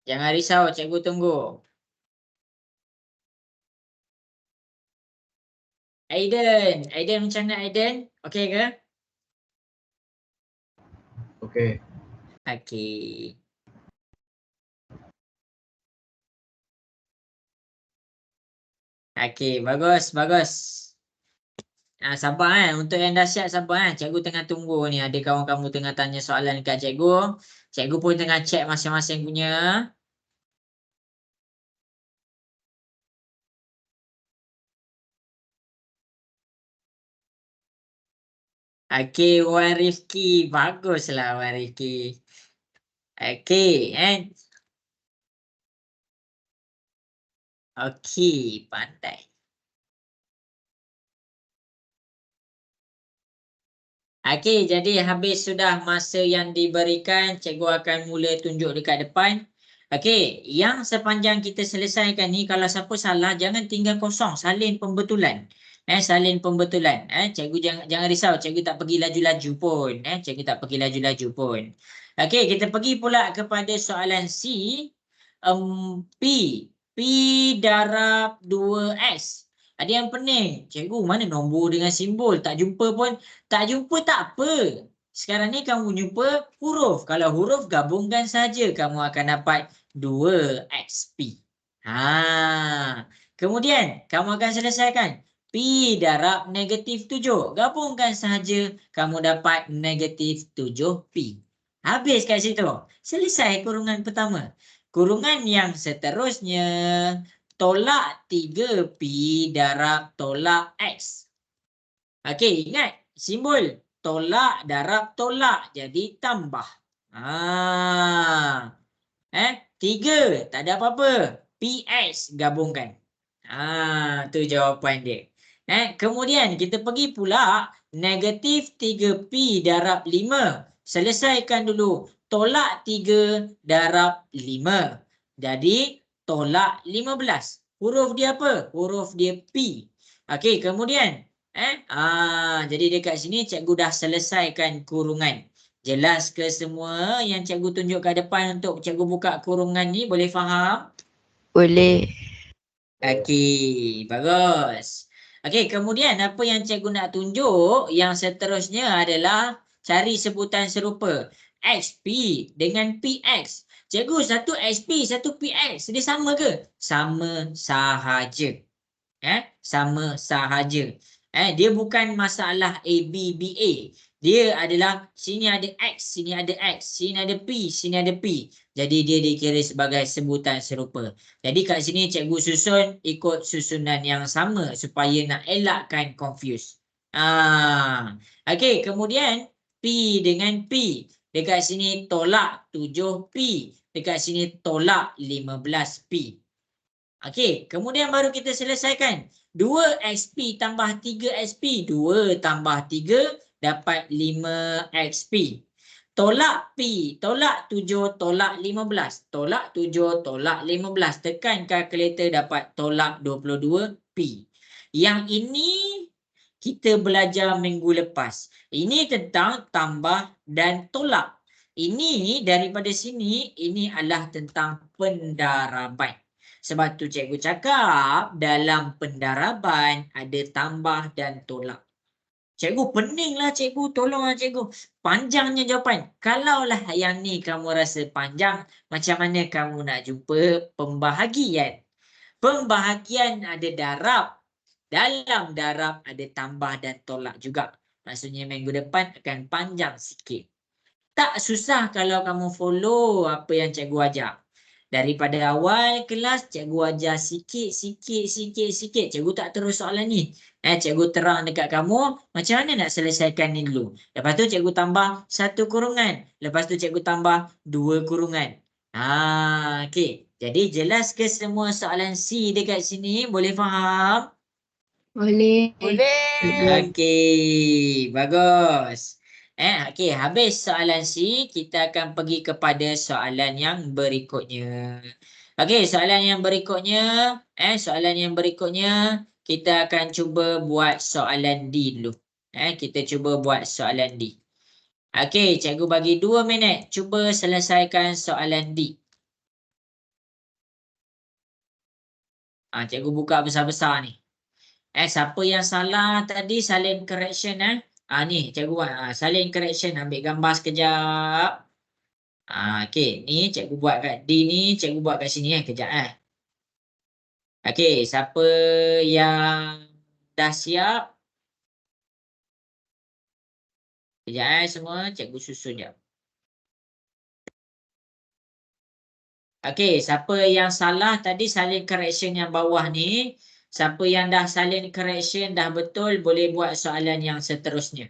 Jangan risau, cikgu tunggu. Aiden macam mana Aiden? Okey ke? Okey. Okey. Okey, bagus, bagus. Sabar untuk yang dah siap sabar Cikgu tengah tunggu ni. Ada kawan kamu tengah tanya soalan dekat cikgu. Cikgu pun tengah check masing-masing punya. Okey, Wan Rifki. Baguslah Wan Rifki. Okey, Okey, pandai. Okey, jadi habis sudah masa yang diberikan, cikgu akan mula tunjuk dekat depan. Okey, yang sepanjang kita selesaikan ni, kalau siapa salah, jangan tinggal kosong, salin pembetulan. Salin pembetulan. Cikgu jangan risau, cikgu tak pergi laju-laju pun. Cikgu tak pergi laju-laju pun. Okey, kita pergi pula kepada soalan C. P. P darab 2S. Ada yang pening. Cikgu, mana nombor dengan simbol? Tak jumpa pun. Tak jumpa tak apa. Sekarang ni kamu jumpa huruf. Kalau huruf gabungkan saja, kamu akan dapat 2XP. Kemudian, kamu akan selesaikan. P darab negatif 7. Gabungkan sahaja, kamu dapat negatif 7P. Habis kat situ. Selesai kurungan pertama. Kurungan yang seterusnya, tolak 3P darab tolak X. Okey, ingat simbol tolak darab tolak jadi tambah. 3 tak ada apa-apa. PX gabungkan. Tu jawapan dia. Kemudian kita pergi pula negatif 3P darab 5. Selesaikan dulu. Tolak 3 darab 5. Jadi tolak 15. Huruf dia apa? Huruf dia P. Okey, kemudian jadi dekat sini cikgu dah selesaikan kurungan. Jelas ke semua yang cikgu tunjuk kat depan untuk cikgu buka kurungan ni? Boleh faham? Boleh. Okey, bagus. Okey, kemudian apa yang cikgu nak tunjuk yang seterusnya adalah cari sebutan serupa. XP dengan PX. Cikgu, satu XP, satu PX. Dia sama ke? Sama sahaja. Sama sahaja. Dia bukan masalah ABBA. Dia adalah sini ada X, sini ada X, sini ada P, sini ada P. Jadi dia dikira sebagai sebutan serupa. Jadi kat sini cikgu susun ikut susunan yang sama supaya nak elakkan confuse. Okey, kemudian P dengan P. Dekat sini tolak 7P. Dekat sini tolak 15P. Okey, kemudian baru kita selesaikan. 2XP tambah 3XP. 2 tambah 3 dapat 5XP. Tolak P, tolak 7, tolak 15. Tolak 7, tolak 15. Tekan kalkulator dapat tolak 22P. Yang ini kita belajar minggu lepas. Ini tentang tambah dan tolak. Ini daripada sini, ini adalah tentang pendaraban. Sebab tu cikgu cakap dalam pendaraban ada tambah dan tolak. Cikgu peninglah cikgu, tolonglah cikgu. Panjangnya jawapan. Kalaulah yang ni kamu rasa panjang, macam mana kamu nak jumpa pembahagian? Pembahagian ada darab. Dalam darab ada tambah dan tolak juga. Maksudnya minggu depan akan panjang sikit. Tak susah kalau kamu follow apa yang cikgu ajar. Daripada awal kelas, cikgu ajar sikit. Cikgu tak terus soalan ni. Cikgu terang dekat kamu, macam mana nak selesaikan ni dulu. Lepas tu cikgu tambah 1 kurungan. Lepas tu cikgu tambah 2 kurungan. Okey. Jadi jelas ke semua soalan C dekat sini? Boleh faham? Boleh. Okey. Bagus. Okey, habis soalan C, kita akan pergi kepada soalan yang berikutnya. Okey, soalan yang berikutnya, kita akan cuba buat soalan D dulu. Kita cuba buat soalan D. Okey, cikgu bagi 2 minit. Cuba selesaikan soalan D. Cikgu buka besar-besar ni. Siapa yang salah tadi salin correction ni cikgu buat. Salin correction, ambil gambar sekejap. Okey, ni cikgu buat kat D ni, cikgu buat kat sini kejap Okey, siapa yang dah siap? Kejap semua, cikgu susun jap. Okey, siapa yang salah tadi salin correction yang bawah ni? Siapa yang dah salin correction dah betul, boleh buat soalan yang seterusnya.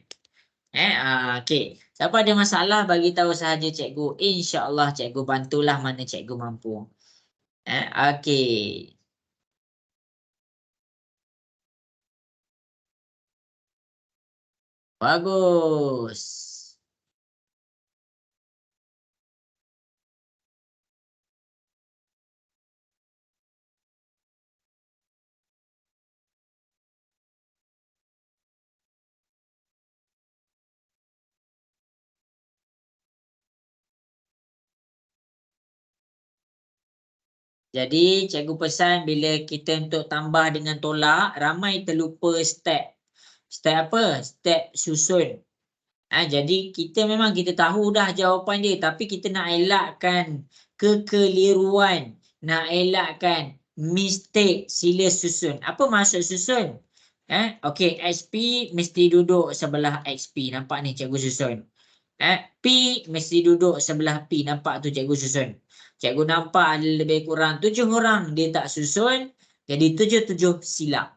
Okey. Siapa ada masalah bagi tahu sahaja cikgu. InsyaAllah cikgu bantulah mana cikgu mampu. Okey. Bagus. Jadi cikgu pesan bila kita untuk tambah dengan tolak, ramai terlupa step. Step apa? Step susun. Jadi kita memang kita tahu dah jawapan dia, tapi kita nak elakkan kekeliruan, nak elakkan mistake, sila susun. Apa maksud susun? Okey, XP mesti duduk sebelah XP. Nampak ni cikgu susun. P mesti duduk sebelah P. Nampak tu cikgu susun. Cikgu nampak ada lebih kurang 7 orang dia tak susun. Jadi 7 silap.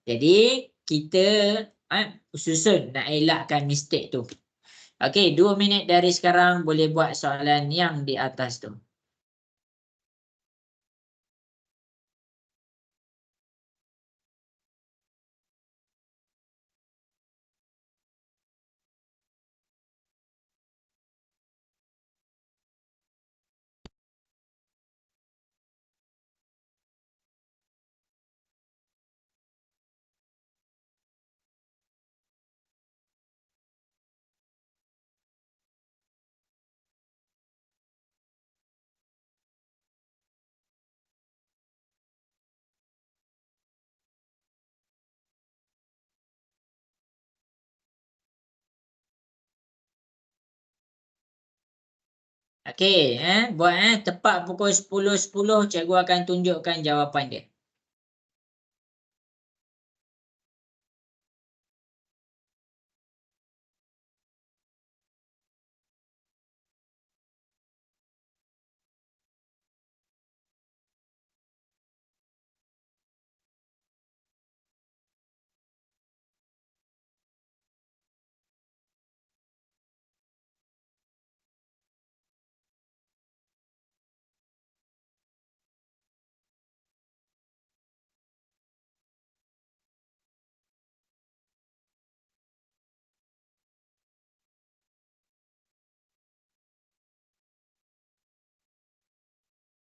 Jadi kita susun nak elakkan mistake tu. Okey, 2 minit dari sekarang boleh buat soalan yang di atas tu. Okey, buat tepat pukul 10.10 cikgu akan tunjukkan jawapan dia.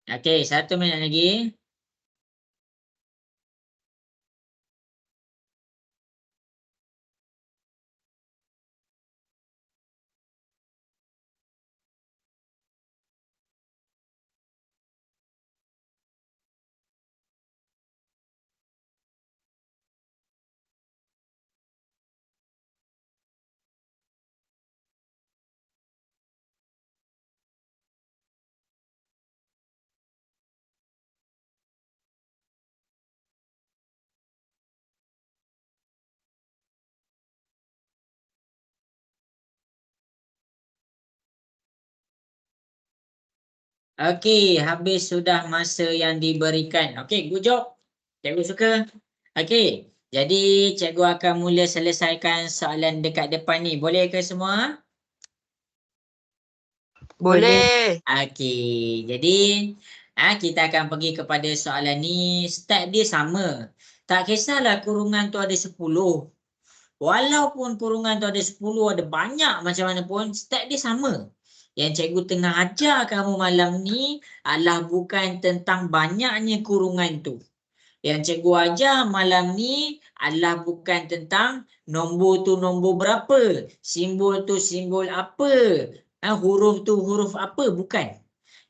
Okey, 1 minit lagi. Okey, habis sudah masa yang diberikan. Okey, good job. Cikgu suka. Okey, jadi cikgu akan mula selesaikan soalan dekat depan ni. Boleh ke semua? Boleh. Okey, jadi kita akan pergi kepada soalan ni. Step dia sama. Tak kisahlah kurungan tu ada 10. Walaupun kurungan tu ada 10, ada banyak macam mana pun, step dia sama. Yang cikgu tengah ajar kamu malam ni adalah bukan tentang banyaknya kurungan tu. Yang cikgu ajar malam ni adalah bukan tentang nombor tu nombor berapa, simbol tu simbol apa, huruf tu huruf apa, bukan.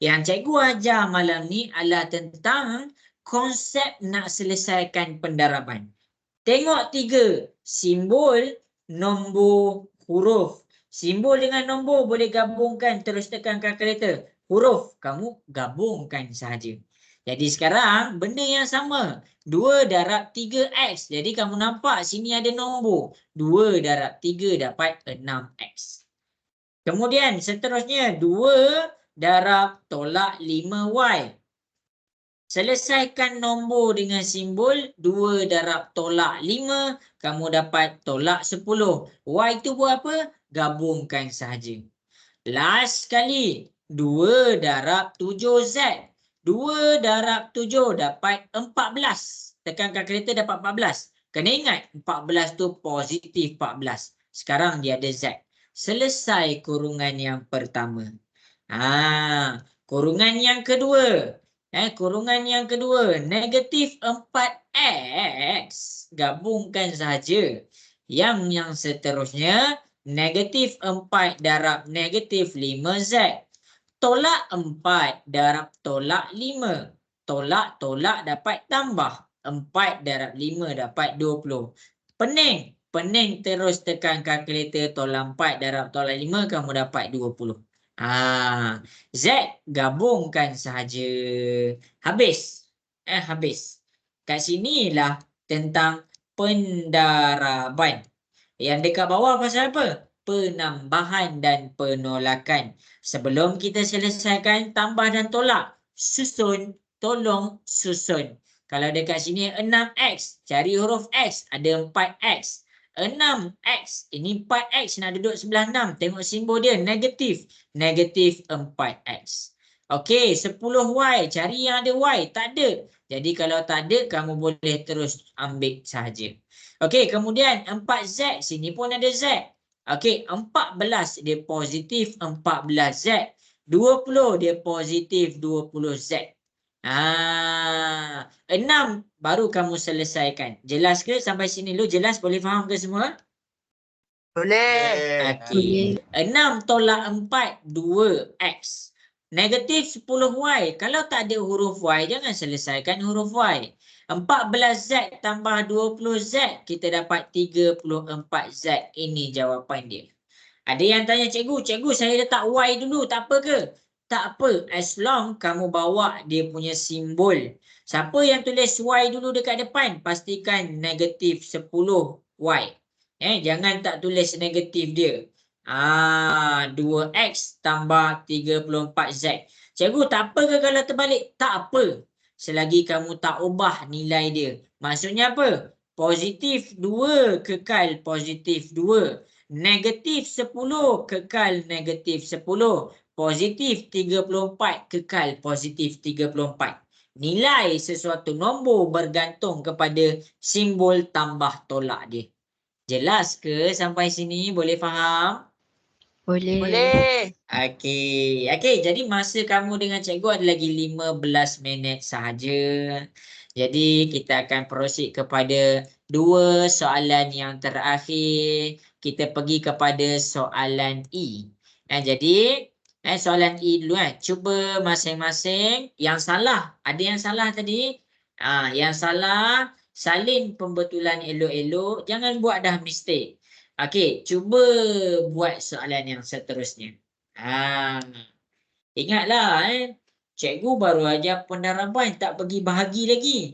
Yang cikgu ajar malam ni adalah tentang konsep nak selesaikan pendaraban. Tengok 3 simbol, nombor, huruf. Simbol dengan nombor boleh gabungkan, terus tekan kalkulator. Huruf kamu gabungkan sahaja. Jadi sekarang benda yang sama. 2 darab 3x. Jadi kamu nampak sini ada nombor. 2 darab 3 dapat 6x. Kemudian seterusnya 2 darab tolak 5y. Selesaikan nombor dengan simbol 2 darab tolak 5, kamu dapat tolak 10. Y itu buat apa? Gabungkan sahaja. Last sekali, 2 darab 7Z. 2 darab 7 dapat 14. Tekan kalkulator dapat 14. Kena ingat, 14 tu positif 14. Sekarang dia ada Z. Selesai kurungan yang pertama. Kurungan yang kedua. Kurungan yang kedua, negatif 4x. Gabungkan sahaja. Yang seterusnya, negatif 4 darab negatif 5z. Tolak 4 darab tolak 5. Tolak dapat tambah. 4 darab 5 dapat 20. Pening. Pening terus tekan kalkulator, tolak 4 darab tolak 5, kamu dapat 20. Z gabungkan sahaja. Habis. Habis. Kat sinilah tentang pendaraban. Yang dekat bawah pasal apa? Penambahan dan penolakan. Sebelum kita selesaikan tambah dan tolak, susun, tolong susun. Kalau dekat sini 6x, cari huruf x, ada 4x. 6x, ini 4x nak duduk sebelah 6. Tengok simbol dia, negatif. Negatif 4x. Okey, 10y, cari yang ada y. Tak ada. Jadi kalau tak ada, kamu boleh terus ambil sahaja. Okey, kemudian 4z, sini pun ada z. Okey, 14 dia positif 14z. 20 dia positif 20z. 6 baru kamu selesaikan. Jelas ke sampai sini dulu? Jelas? Boleh faham ke semua? Boleh. Okey. 6 tolak 4, 2x. Negatif 10y. Kalau tak ada huruf y, jangan selesaikan huruf y. 14z tambah 20z, kita dapat 34z. Ini jawapan dia. Ada yang tanya cikgu, cikgu saya letak y dulu, tak apa ke? Tak apa, as long kamu bawa dia punya simbol. Siapa yang tulis y dulu dekat depan, pastikan negatif 10y. Jangan tak tulis negatif dia. 2x tambah 34z. Cikgu, tak apa ke kalau terbalik? Tak apa. Selagi kamu tak ubah nilai dia. Maksudnya apa? Positif 2 kekal positif 2. Negatif 10 kekal negatif 10. Positif 34 kekal positif 34. Nilai sesuatu nombor bergantung kepada simbol tambah tolak dia. Jelas ke sampai sini? Boleh faham? Boleh. Boleh. Okey. Jadi masa kamu dengan cikgu ada lagi 15 minit sahaja. Jadi kita akan proceed kepada 2 soalan yang terakhir. Kita pergi kepada soalan E. Jadi soalan E dulu Cuba masing-masing yang salah. Ada yang salah tadi? Yang salah salin pembetulan elok-elok. Jangan buat dah mistake. Okey, cuba buat soalan yang seterusnya. Ingatlah cikgu baru ajar pendaraban, tak pergi bahagi lagi.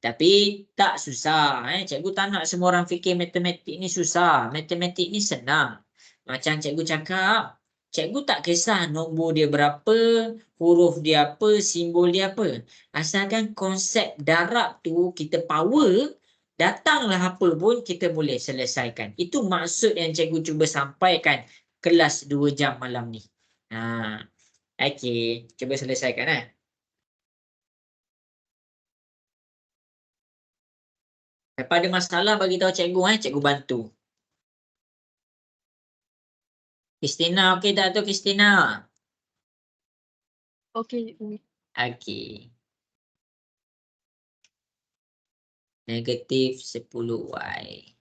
Tapi tak susah. Cikgu tak nak semua orang fikir matematik ni susah. Matematik ni senang. Macam cikgu cakap, cikgu tak kisah nombor dia berapa, huruf dia apa, simbol dia apa. Asalkan konsep darab tu kita power, datanglah apa pun kita boleh selesaikan. Itu maksud yang cikgu cuba sampaikan kelas 2 jam malam ni. Okey, cuba selesaikan Lepas ada masalah bagi tahu cikgu cikgu bantu. Kristina okey tak tu Kristina? Okey. Okey. Negatif 10Y.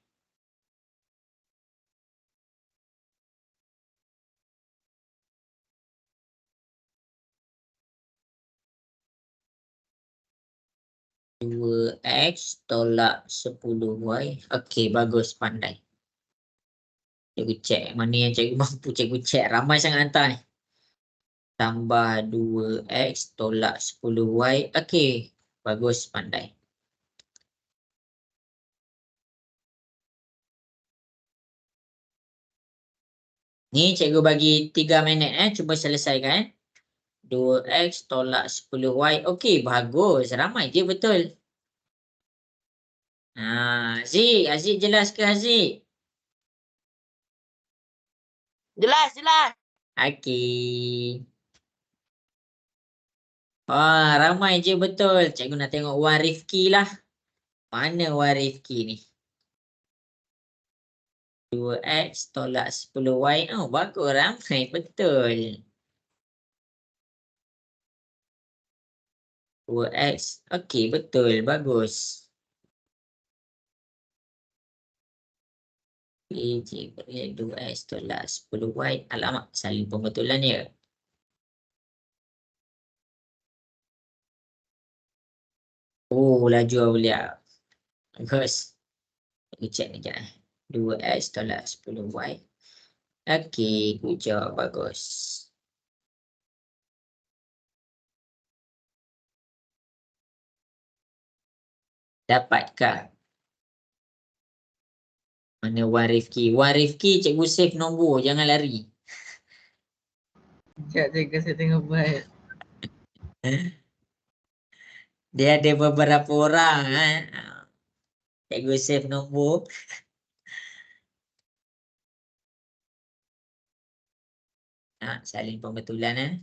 X tolak 10Y. Okey, bagus, pandai. Cikgu cek mana yang cikgu mampu cikgu cek. Ramai sangat hantar ni. Tambah 2X tolak 10Y. Okey, bagus, pandai. Ni cikgu bagi 3 minit cuba selesaikan. 2X tolak 10Y. Okey, bagus. Ramai je betul. Aziz jelas ke Aziz? Jelas. Okey. Ramai je betul. Cikgu nak tengok Wan Rifki lah. Mana Wan Rifki ni? 2X tolak 10Y. Oh, bagus, ramai betul. 2X. Okey, betul. Bagus. Cikgu beri 2X tolak 10Y. Alamak, salin pembetulan ya. Oh, laju Aulia. Bagus. Kita cek ni sekejap. 2X tolak 10Y. Okey, good job. Bagus. Dapatkah? Mana Wan Rifki? Wan Rifki, cikgu save nombor. Jangan lari. Sekejap cikgu saya tengok baik. Dia ada beberapa orang. Cikgu save nombor. Salin pembetulan.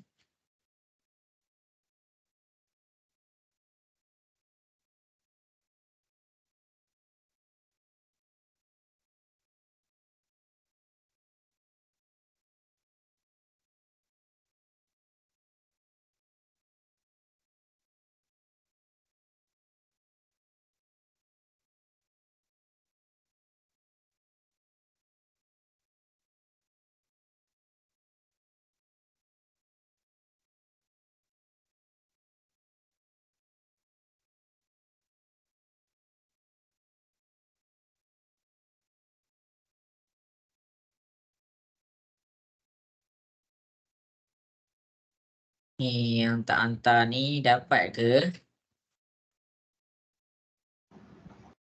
Ni yang tak hantar ni dapat ke?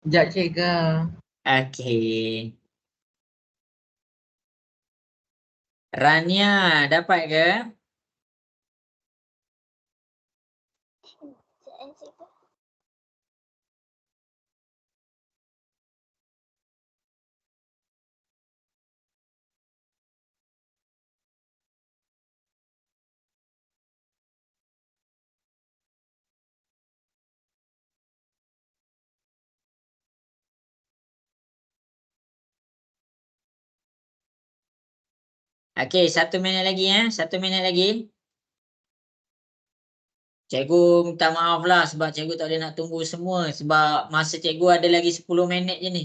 Sekejap cikgu. Okey. Rania dapat ke? Okey, 1 minit lagi 1 minit lagi. Cikgu minta maaf lah sebab cikgu tak boleh nak tunggu semua. Sebab masa cikgu ada lagi 10 minit je ni.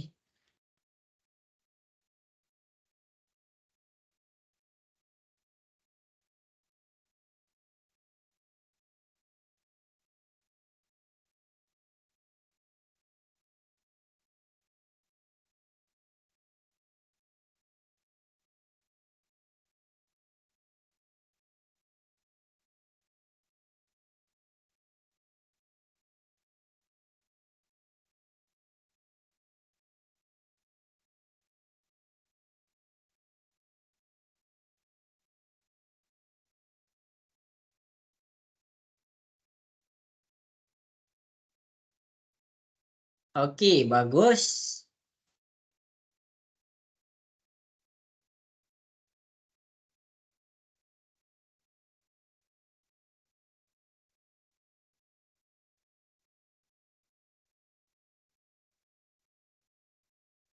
Okey, bagus.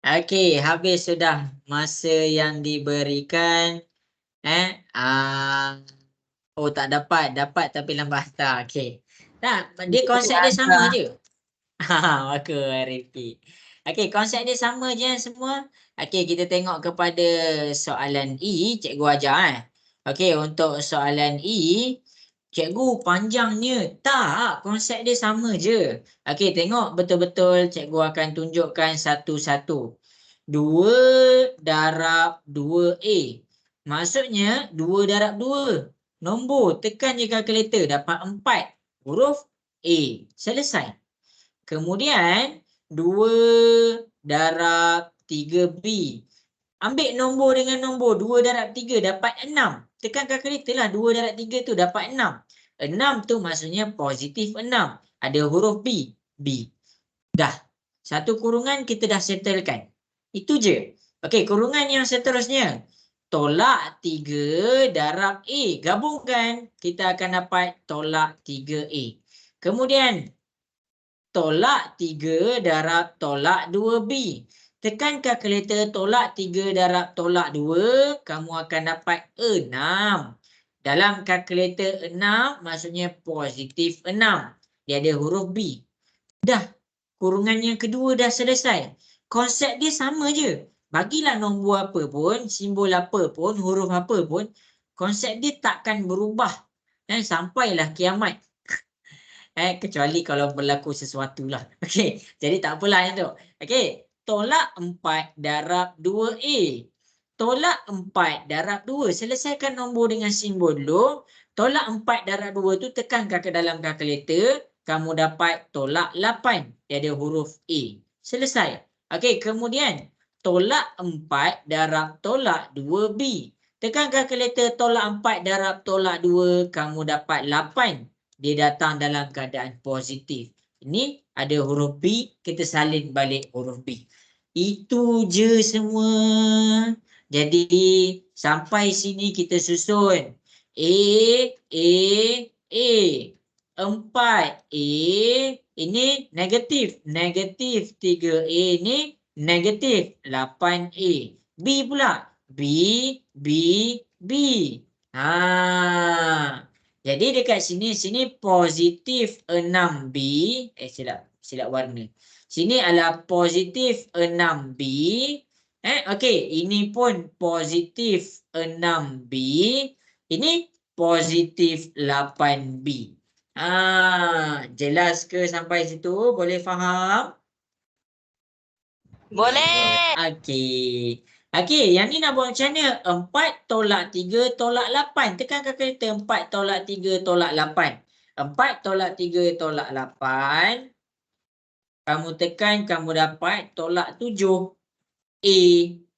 Okey, habis sudah masa yang diberikan. Oh, tak dapat. Dapat tapi lambat hantar. Okey. Tak, dia konsep dia sama je. Maka Rifki. Okey, konsep dia sama je semua. Okey, kita tengok kepada soalan E, cikgu ajar Okey, untuk soalan E, cikgu panjangnya. Tak, konsep dia sama je. Okey, tengok betul-betul cikgu akan tunjukkan satu-satu. 2 darab 2A. Maksudnya 2 darab 2. Nombor, tekan je kalkulator, dapat 4. Huruf A. Selesai. Kemudian 2 darab 3B. Ambil nombor dengan nombor 2 darab 3 dapat 6. Tekan kalkulator lah 2 darab 3 tu dapat 6. 6 tu maksudnya positif 6. Ada huruf B. B. Dah. Satu kurungan kita dah settlekan. Itu je. Okey, kurungan yang seterusnya. Tolak 3 darab A. Gabungkan. Kita akan dapat tolak 3A. Kemudian tolak 3 darab tolak 2B. Tekan kalkulator tolak 3 darab tolak 2, kamu akan dapat 6. Dalam kalkulator 6 maksudnya positif 6. Dia ada huruf B. Dah, kurungan yang kedua dah selesai. Konsep dia sama je. Bagilah nombor apa pun, simbol apa pun, huruf apa pun, konsep dia takkan berubah. Sampailah kiamat. Kecuali kalau berlaku sesuatu lah. Okey, jadi tak apalah yang tu. Okey, tolak 4 darab 2A. Tolak 4 darab 2. Selesaikan nombor dengan simbol dulu. Tolak 4 darab 2 tu tekankan ke dalam kalkulator. Kamu dapat tolak 8. Dia ada huruf A. Selesai. Okey, kemudian tolak 4 darab tolak 2B. Tekan kalkulator tolak 4 darab tolak 2. Kamu dapat 8. Dia datang dalam keadaan positif. Ini ada huruf B, kita salin balik huruf B. Itu je semua. Jadi sampai sini kita susun. A, A, A. 4A, ini negatif. Negatif 3A ni negatif 8A. B pula. B, B, B. Jadi dekat sini positif 6B. Silap warna. Sini adalah positif 6B. Okey, ini pun positif 6B. Ini positif 8B. Jelas ke sampai situ? Boleh faham? Boleh. Okey. Okey, yang ni nak buat macam mana? 4 tolak 3 tolak 8. Tekan kalkulator 4 tolak 3 tolak 8. 4 tolak 3 tolak 8. Kamu tekan, kamu dapat tolak 7.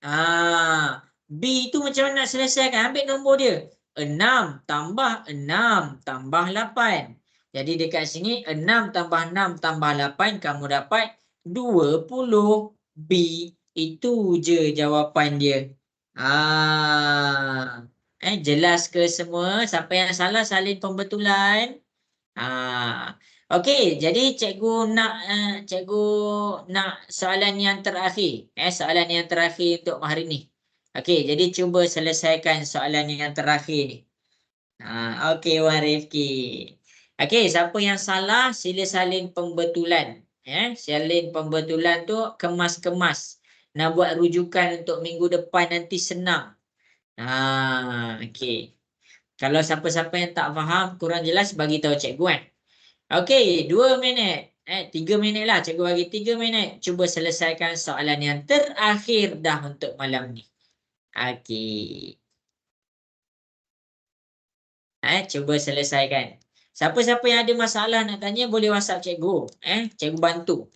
A. B tu macam mana nak selesaikan? Ambil nombor dia. 6 tambah 6 tambah 8. Jadi dekat sini 6 tambah 6 tambah 8 kamu dapat 20. B. Itu je jawapan dia. Jelas ke semua? Siapa yang salah salin pembetulan. Okey, jadi cikgu nak soalan yang terakhir. Soalan yang terakhir untuk hari ni. Okey, jadi cuba selesaikan soalan yang terakhir ni. Okey, Wan Rifki. Okey, siapa yang salah sila salin pembetulan. Salin pembetulan tu kemas-kemas. Nak buat rujukan untuk minggu depan nanti senang. Okey. Kalau siapa-siapa yang tak faham, kurang jelas, bagi tahu cikgu kan. Okey, 2 minit. 3 minit lah. Cikgu bagi 3 minit. Cuba selesaikan soalan yang terakhir dah untuk malam ni. Okey. Cuba selesaikan. Siapa-siapa yang ada masalah nak tanya, boleh WhatsApp cikgu. Cikgu bantu.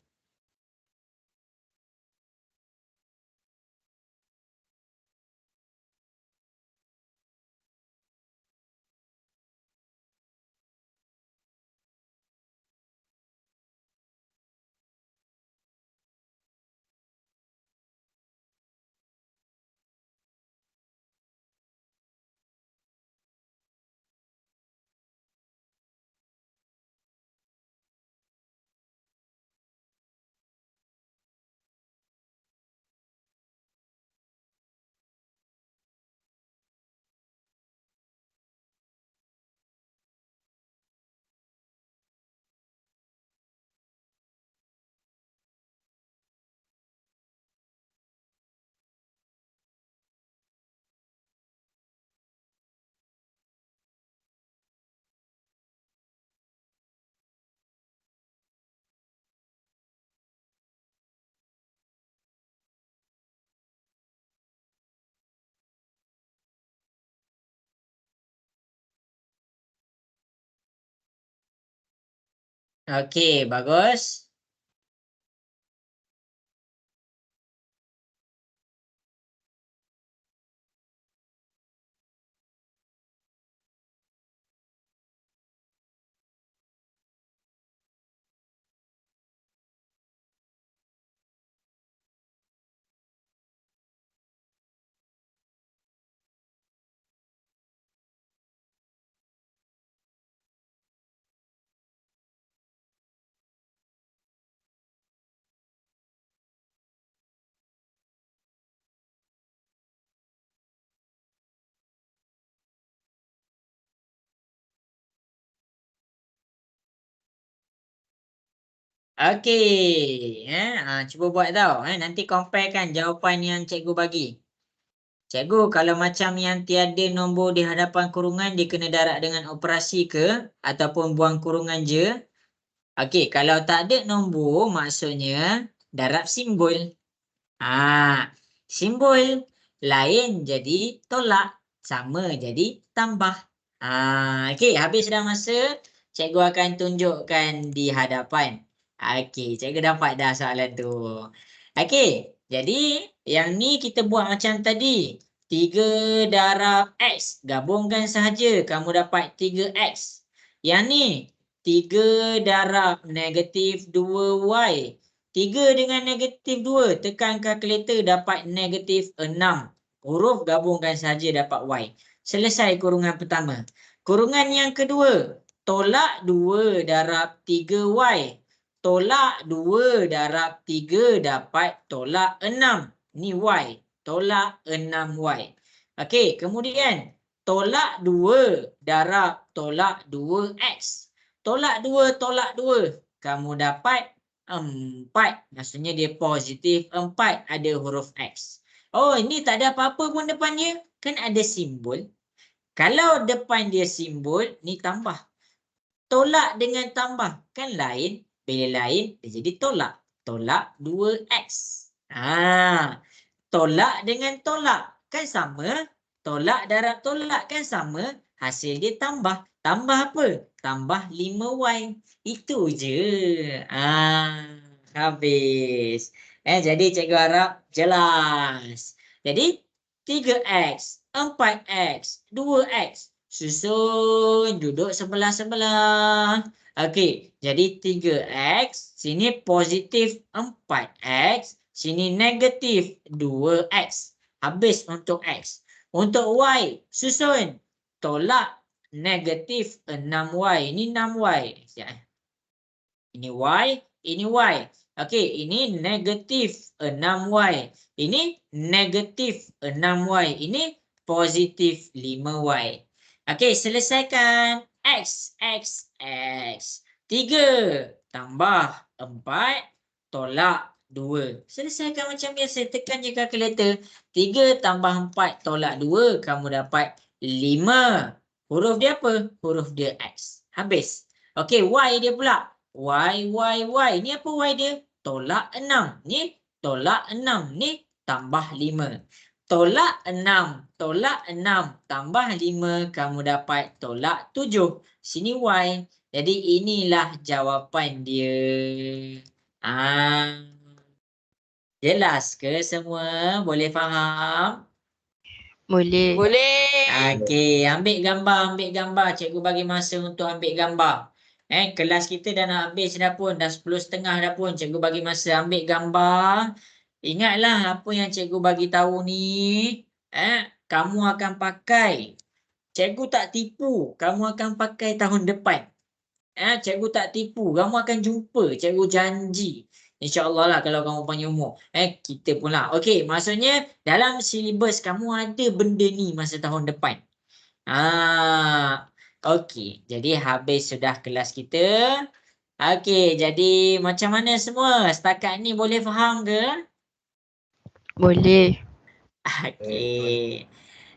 Okey, bagus. Okey, cuba buat tau. Nanti comparekan jawapan yang cikgu bagi. Cikgu, kalau macam yang tiada nombor di hadapan kurungan, dia kena darab dengan operasi ke? Ataupun buang kurungan je? Okey, kalau tak ada nombor, maksudnya darab simbol. Simbol lain jadi tolak. Sama jadi tambah. Okey, habis dah masa. Cikgu akan tunjukkan di hadapan. Okey, cikgu dapat dah soalan tu. Okey, jadi yang ni kita buat macam tadi. 3 darab X. Gabungkan sahaja. Kamu dapat 3X. Yang ni 3 darab negatif 2Y. 3 dengan negatif 2. Tekan kalkulator dapat negatif 6. Huruf gabungkan saja dapat Y. Selesai kurungan pertama. Kurungan yang kedua. Tolak 2 darab 3Y. Tolak 2 darab 3 dapat tolak 6. Ni Y. Tolak 6Y. Okey, kemudian tolak 2 darab tolak 2X. Tolak 2, tolak 2. Kamu dapat 4. Maksudnya dia positif 4. Ada huruf X. Oh, ini tak ada apa-apa pun depan dia. Kan ada simbol. Kalau depan dia simbol, ni tambah. Tolak dengan tambah. Kan lain. Bila lain, dia jadi tolak. Tolak 2X. Tolak dengan tolak. Kan sama. Tolak darab tolak kan sama. Hasil dia tambah. Tambah apa? Tambah 5Y. Itu je. Habis. Jadi cikgu harap jelas. Jadi 3X, 4X, 2X. Susun duduk sebelah-sebelah. Okey, jadi 3X. Sini positif 4X. Sini negatif 2X. Habis untuk X. Untuk Y, susun. Tolak negatif 6Y. Ini 6Y. Ini Y, ini Y. Okey, ini negatif 6Y. Ini negatif 6Y. Ini positif 5Y. Okey, selesaikan. X, X, X. 3 tambah 4 tolak 2. Selesaikan macam biasa. Tekan je kalkulator. 3 tambah 4 tolak 2. Kamu dapat 5. Huruf dia apa? Huruf dia X. Habis. Okey, Y dia pula. Y. Ni apa Y dia? Tolak 6. Ni tolak 6. Ni tambah 5. Tolak 6. Tolak 6 tambah 5. Kamu dapat tolak 7. Sini Y. Jadi inilah jawapan dia. Jelas ke semua? Boleh faham? Boleh. Boleh. Okey, ambil gambar. Cikgu bagi masa untuk ambil gambar. Kelas kita dah nak habis dah pun. Dah 10.30 dah pun. Cikgu bagi masa ambil gambar. Ingatlah apa yang cikgu bagi tahu ni. Kamu akan pakai. Cikgu tak tipu. Kamu akan pakai tahun depan. Cikgu tak tipu. Kamu akan jumpa. Cikgu janji. InsyaAllah lah kalau kamu panjang umur. Kita pula. Okey, maksudnya dalam silibus kamu ada benda ni masa tahun depan. Okey. Jadi habis sudah kelas kita. Okey, jadi macam mana semua? Setakat ni boleh faham ke? Boleh. Okey.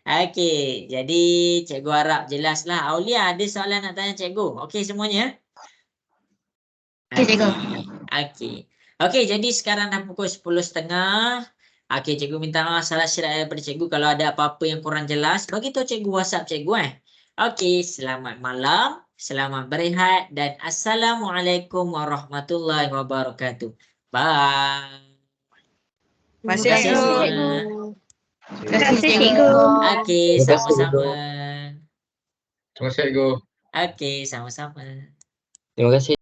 Okey, jadi cikgu harap jelaslah. Aulia ada soalan nak tanya cikgu. Okey semuanya? Okey, cikgu. Okey. Okey, jadi sekarang dah pukul 10.30. Okey, cikgu minta maaf salah silap daripada cikgu. Kalau ada apa-apa yang kurang jelas, bagi tahu cikgu WhatsApp cikgu. Okey, selamat malam. Selamat berehat dan Assalamualaikum warahmatullahi wabarakatuh. Bye. Terima Terima kasih kasih, semua. Terima kasih, Cikgu. Oke, Terima kasih, sama-sama. Terima kasih, Ego. Oke, sama-sama. Terima kasih.